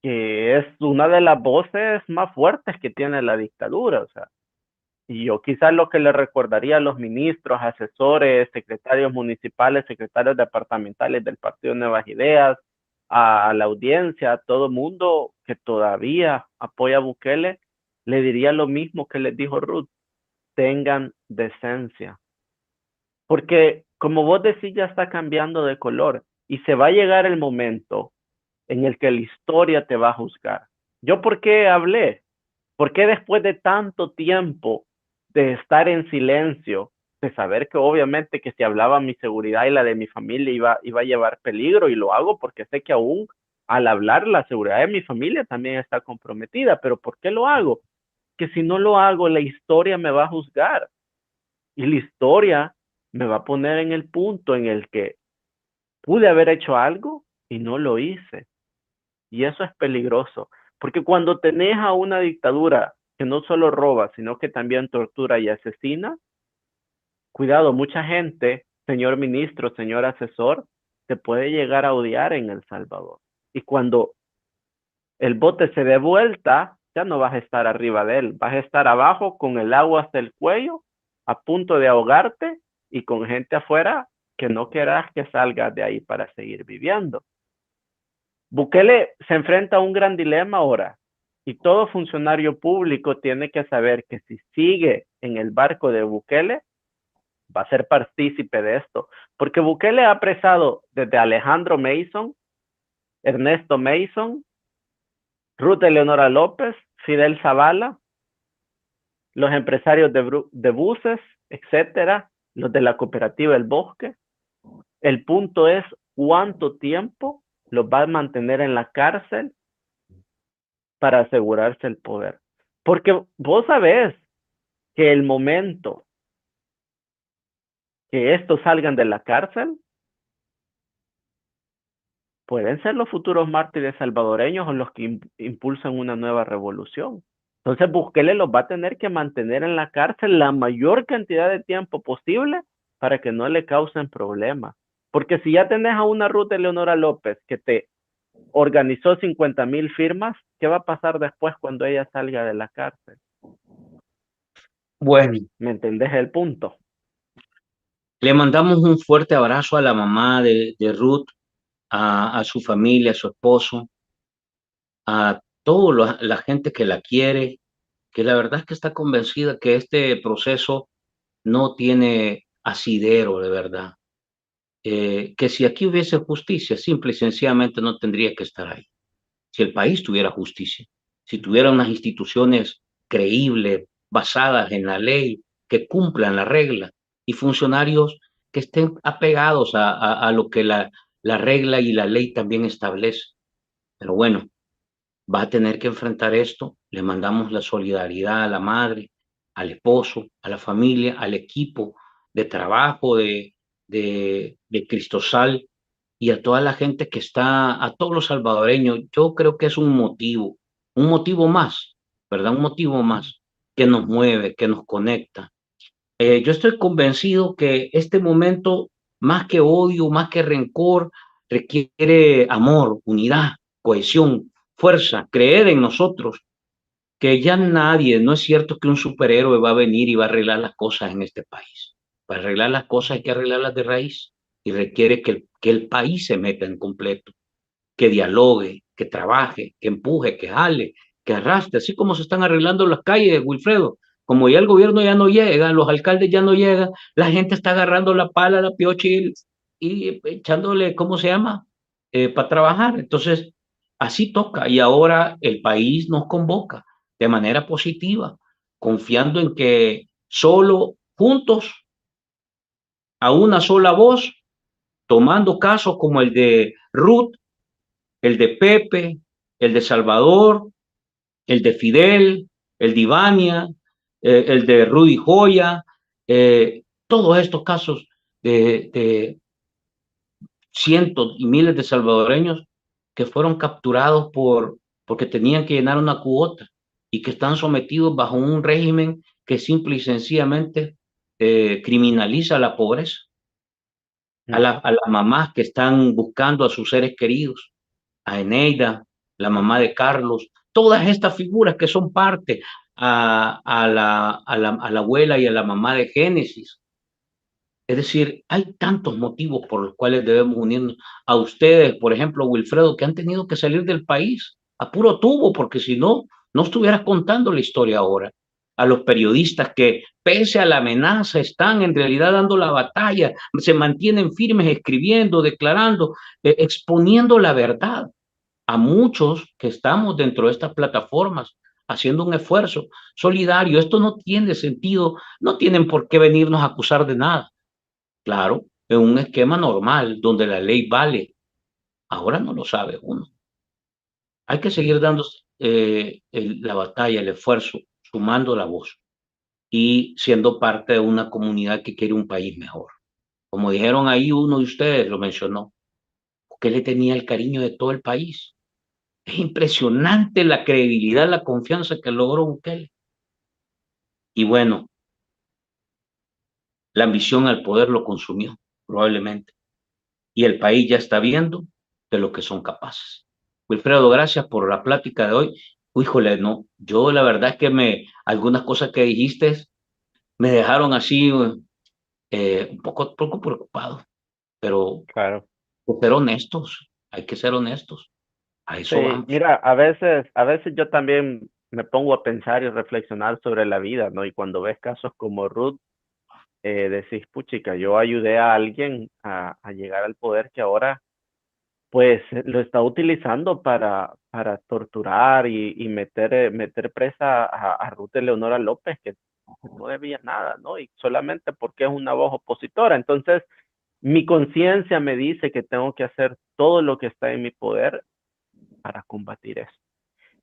que es una de las voces más fuertes que tiene la dictadura, o sea, y yo quizás lo que le recordaría a los ministros, asesores, secretarios municipales, secretarios departamentales del Partido Nuevas Ideas, a la audiencia, a todo mundo que todavía apoya a Bukele, le diría lo mismo que les dijo Ruth: tengan decencia. Porque como vos decís, ya está cambiando de color y se va a llegar el momento en el que la historia te va a juzgar. ¿Yo por qué hablé? ¿Por qué después de tanto tiempo de estar en silencio, de saber que obviamente que si hablaba mi seguridad y la de mi familia iba a llevar peligro? Y lo hago porque sé que aún al hablar la seguridad de mi familia también está comprometida. ¿Pero por qué lo hago? Que si no lo hago, la historia me va a juzgar y la historia me va a poner en el punto en el que pude haber hecho algo y no lo hice. Y eso es peligroso, porque cuando tenés a una dictadura que no solo roba, sino que también tortura y asesina, cuidado, mucha gente, señor ministro, señor asesor, te puede llegar a odiar en El Salvador. Y cuando el bote se dé vuelta, ya no vas a estar arriba de él, vas a estar abajo con el agua hasta el cuello, a punto de ahogarte y con gente afuera que no querrás que salgas de ahí para seguir viviendo. Bukele se enfrenta a un gran dilema ahora, y todo funcionario público tiene que saber que si sigue en el barco de Bukele, va a ser partícipe de esto, porque Bukele ha apresado desde Alejandro Mason, Ernesto Mason, Ruth Eleonora López, Fidel Zavala, los empresarios de buses, etcétera, los de la cooperativa El Bosque. El punto es cuánto tiempo los va a mantener en la cárcel para asegurarse el poder. Porque vos sabés que el momento que estos salgan de la cárcel, pueden ser los futuros mártires salvadoreños o los que impulsan una nueva revolución. Entonces Bukele los va a tener que mantener en la cárcel la mayor cantidad de tiempo posible para que no le causen problemas. Porque si ya tenés a una Ruth Eleonora López que te organizó 50,000 firmas, ¿qué va a pasar después cuando ella salga de la cárcel? Bueno, ¿Me entendés el punto? le mandamos un fuerte abrazo a la mamá de Ruth, a su familia, a su esposo, a toda la gente que la quiere, que la verdad es que está convencida que este proceso no tiene asidero de verdad. Que si aquí hubiese justicia, simple y sencillamente no tendría que estar ahí. Si el país tuviera justicia, si tuviera unas instituciones creíbles, basadas en la ley, que cumplan la regla, y funcionarios que estén apegados a lo que la regla y la ley también establece. Pero bueno, va a tener que enfrentar esto. Le mandamos la solidaridad a la madre, al esposo, a la familia, al equipo de trabajo de Cristosal y a toda la gente que está, a todos los salvadoreños. Yo creo que es un motivo más, ¿verdad? Un motivo más que nos mueve, que nos conecta. Yo estoy convencido que este momento, más que odio, más que rencor, requiere amor, unidad, cohesión, fuerza, creer en nosotros, que ya nadie, no es cierto que un superhéroe va a venir y va a arreglar las cosas en este país. Para arreglar las cosas hay que arreglarlas de raíz y requiere que el país se meta en completo, que dialogue, que trabaje, que empuje, que jale, que arrastre, así como se están arreglando las calles, Wilfredo. Como ya el gobierno ya no llega, los alcaldes ya no llegan, la gente está agarrando la pala, la piocha y echándole, ¿cómo se llama? Para trabajar. Entonces, así toca. Y ahora el país nos convoca de manera positiva, confiando en que solo juntos, a una sola voz, tomando casos como el de Ruth, el de Pepe, el de Salvador, el de Fidel, el de Ivania, el de Rudy Joya, todos estos casos de cientos y miles de salvadoreños que fueron capturados porque tenían que llenar una cuota y que están sometidos bajo un régimen que simple y sencillamente criminaliza la pobreza, a las mamás que están buscando a sus seres queridos, a Eneida, la mamá de Carlos, todas estas figuras que son parte a la abuela y a la mamá de Génesis. Es decir, hay tantos motivos por los cuales debemos unirnos. A ustedes, por ejemplo, Wilfredo, que han tenido que salir del país a puro tubo, porque si no, no estuvieras contando la historia ahora. A los periodistas que, pese a la amenaza, están en realidad dando la batalla, se mantienen firmes escribiendo, declarando, exponiendo la verdad. A muchos que estamos dentro de estas plataformas, haciendo un esfuerzo solidario. Esto no tiene sentido, no tienen por qué venirnos a acusar de nada. Claro, en un esquema normal donde la ley vale. Ahora no lo sabe uno. Hay que seguir dando la batalla, el esfuerzo, sumando la voz y siendo parte de una comunidad que quiere un país mejor. Como dijeron ahí, uno de ustedes lo mencionó, porque le tenía el cariño de todo el país. Es impresionante la credibilidad, la confianza que logró Bukele. Y bueno, la ambición al poder lo consumió, probablemente. Y el país ya está viendo de lo que son capaces. Wilfredo, gracias por la plática de hoy. Híjole, no, yo la verdad es que algunas cosas que dijiste me dejaron así un poco preocupado, pero Claro. ser honestos, hay que ser honestos, a eso Sí, vamos. mira, a veces yo también me pongo a pensar y reflexionar sobre la vida, ¿no? Y cuando ves casos como Ruth, decís, puchica, yo ayudé a alguien a llegar al poder que ahora, pues, lo está utilizando para torturar y meter presa a Ruth Eleonora López, que no debía nada, ¿no? Y solamente porque es una voz opositora. Entonces, mi conciencia me dice que tengo que hacer todo lo que está en mi poder para combatir eso.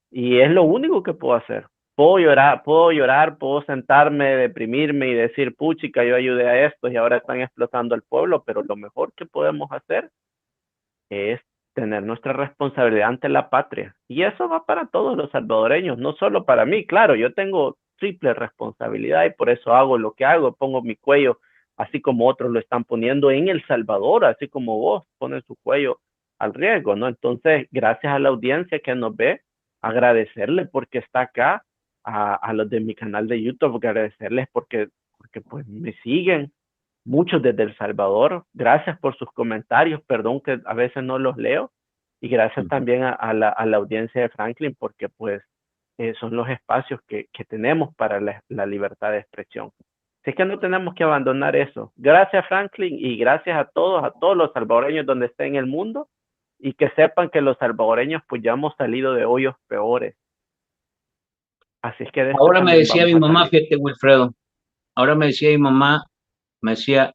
Y es lo único que puedo hacer. Puedo sentarme, deprimirme y decir, puchica, yo ayudé a estos y ahora están explotando al pueblo, pero lo mejor que podemos hacer es tener nuestra responsabilidad ante la patria. Y eso va para todos los salvadoreños, no solo para mí. Claro, yo tengo triple responsabilidad y por eso hago lo que hago, pongo mi cuello, así como otros lo están poniendo en El Salvador, así como vos ponen su cuello al riesgo, ¿no? Entonces, gracias a la audiencia que nos ve, agradecerle porque está acá, a los de mi canal de YouTube, agradecerles porque pues me siguen, muchos desde El Salvador. Gracias por sus comentarios, perdón que a veces no los leo. Y gracias también a la audiencia de Franklin, porque pues son los espacios que tenemos para la libertad de expresión. Así que no tenemos que abandonar eso. Gracias Franklin y gracias a todos los salvadoreños donde estén en el mundo y que sepan que los salvadoreños pues ya hemos salido de hoyos peores. Así es que de este Ahora me también decía vamos mi a mamá, salir. fíjate, Wilfredo, ahora me decía mi mamá, me decía,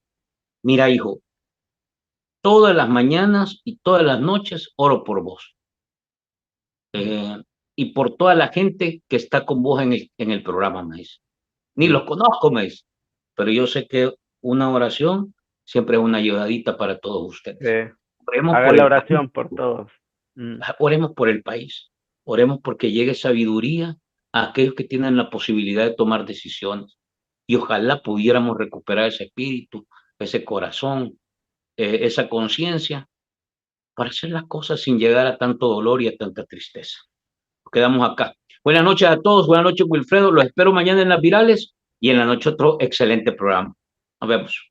mira, hijo, todas las mañanas y todas las noches oro por vos. Y por toda la gente que está con vos en el programa, me dice. Ni los conozco, me dice, pero yo sé que una oración siempre es una ayudadita para todos ustedes. Oremos Haga por la el país, oración por todos. oremos por el país, oremos porque llegue sabiduría a aquellos que tienen la posibilidad de tomar decisiones y ojalá pudiéramos recuperar ese espíritu, ese corazón, esa conciencia para hacer las cosas sin llegar a tanto dolor y a tanta tristeza. Nos quedamos acá. Buenas noches a todos, buenas noches Wilfredo, los espero mañana en las virales y en la noche otro excelente programa. Nos vemos.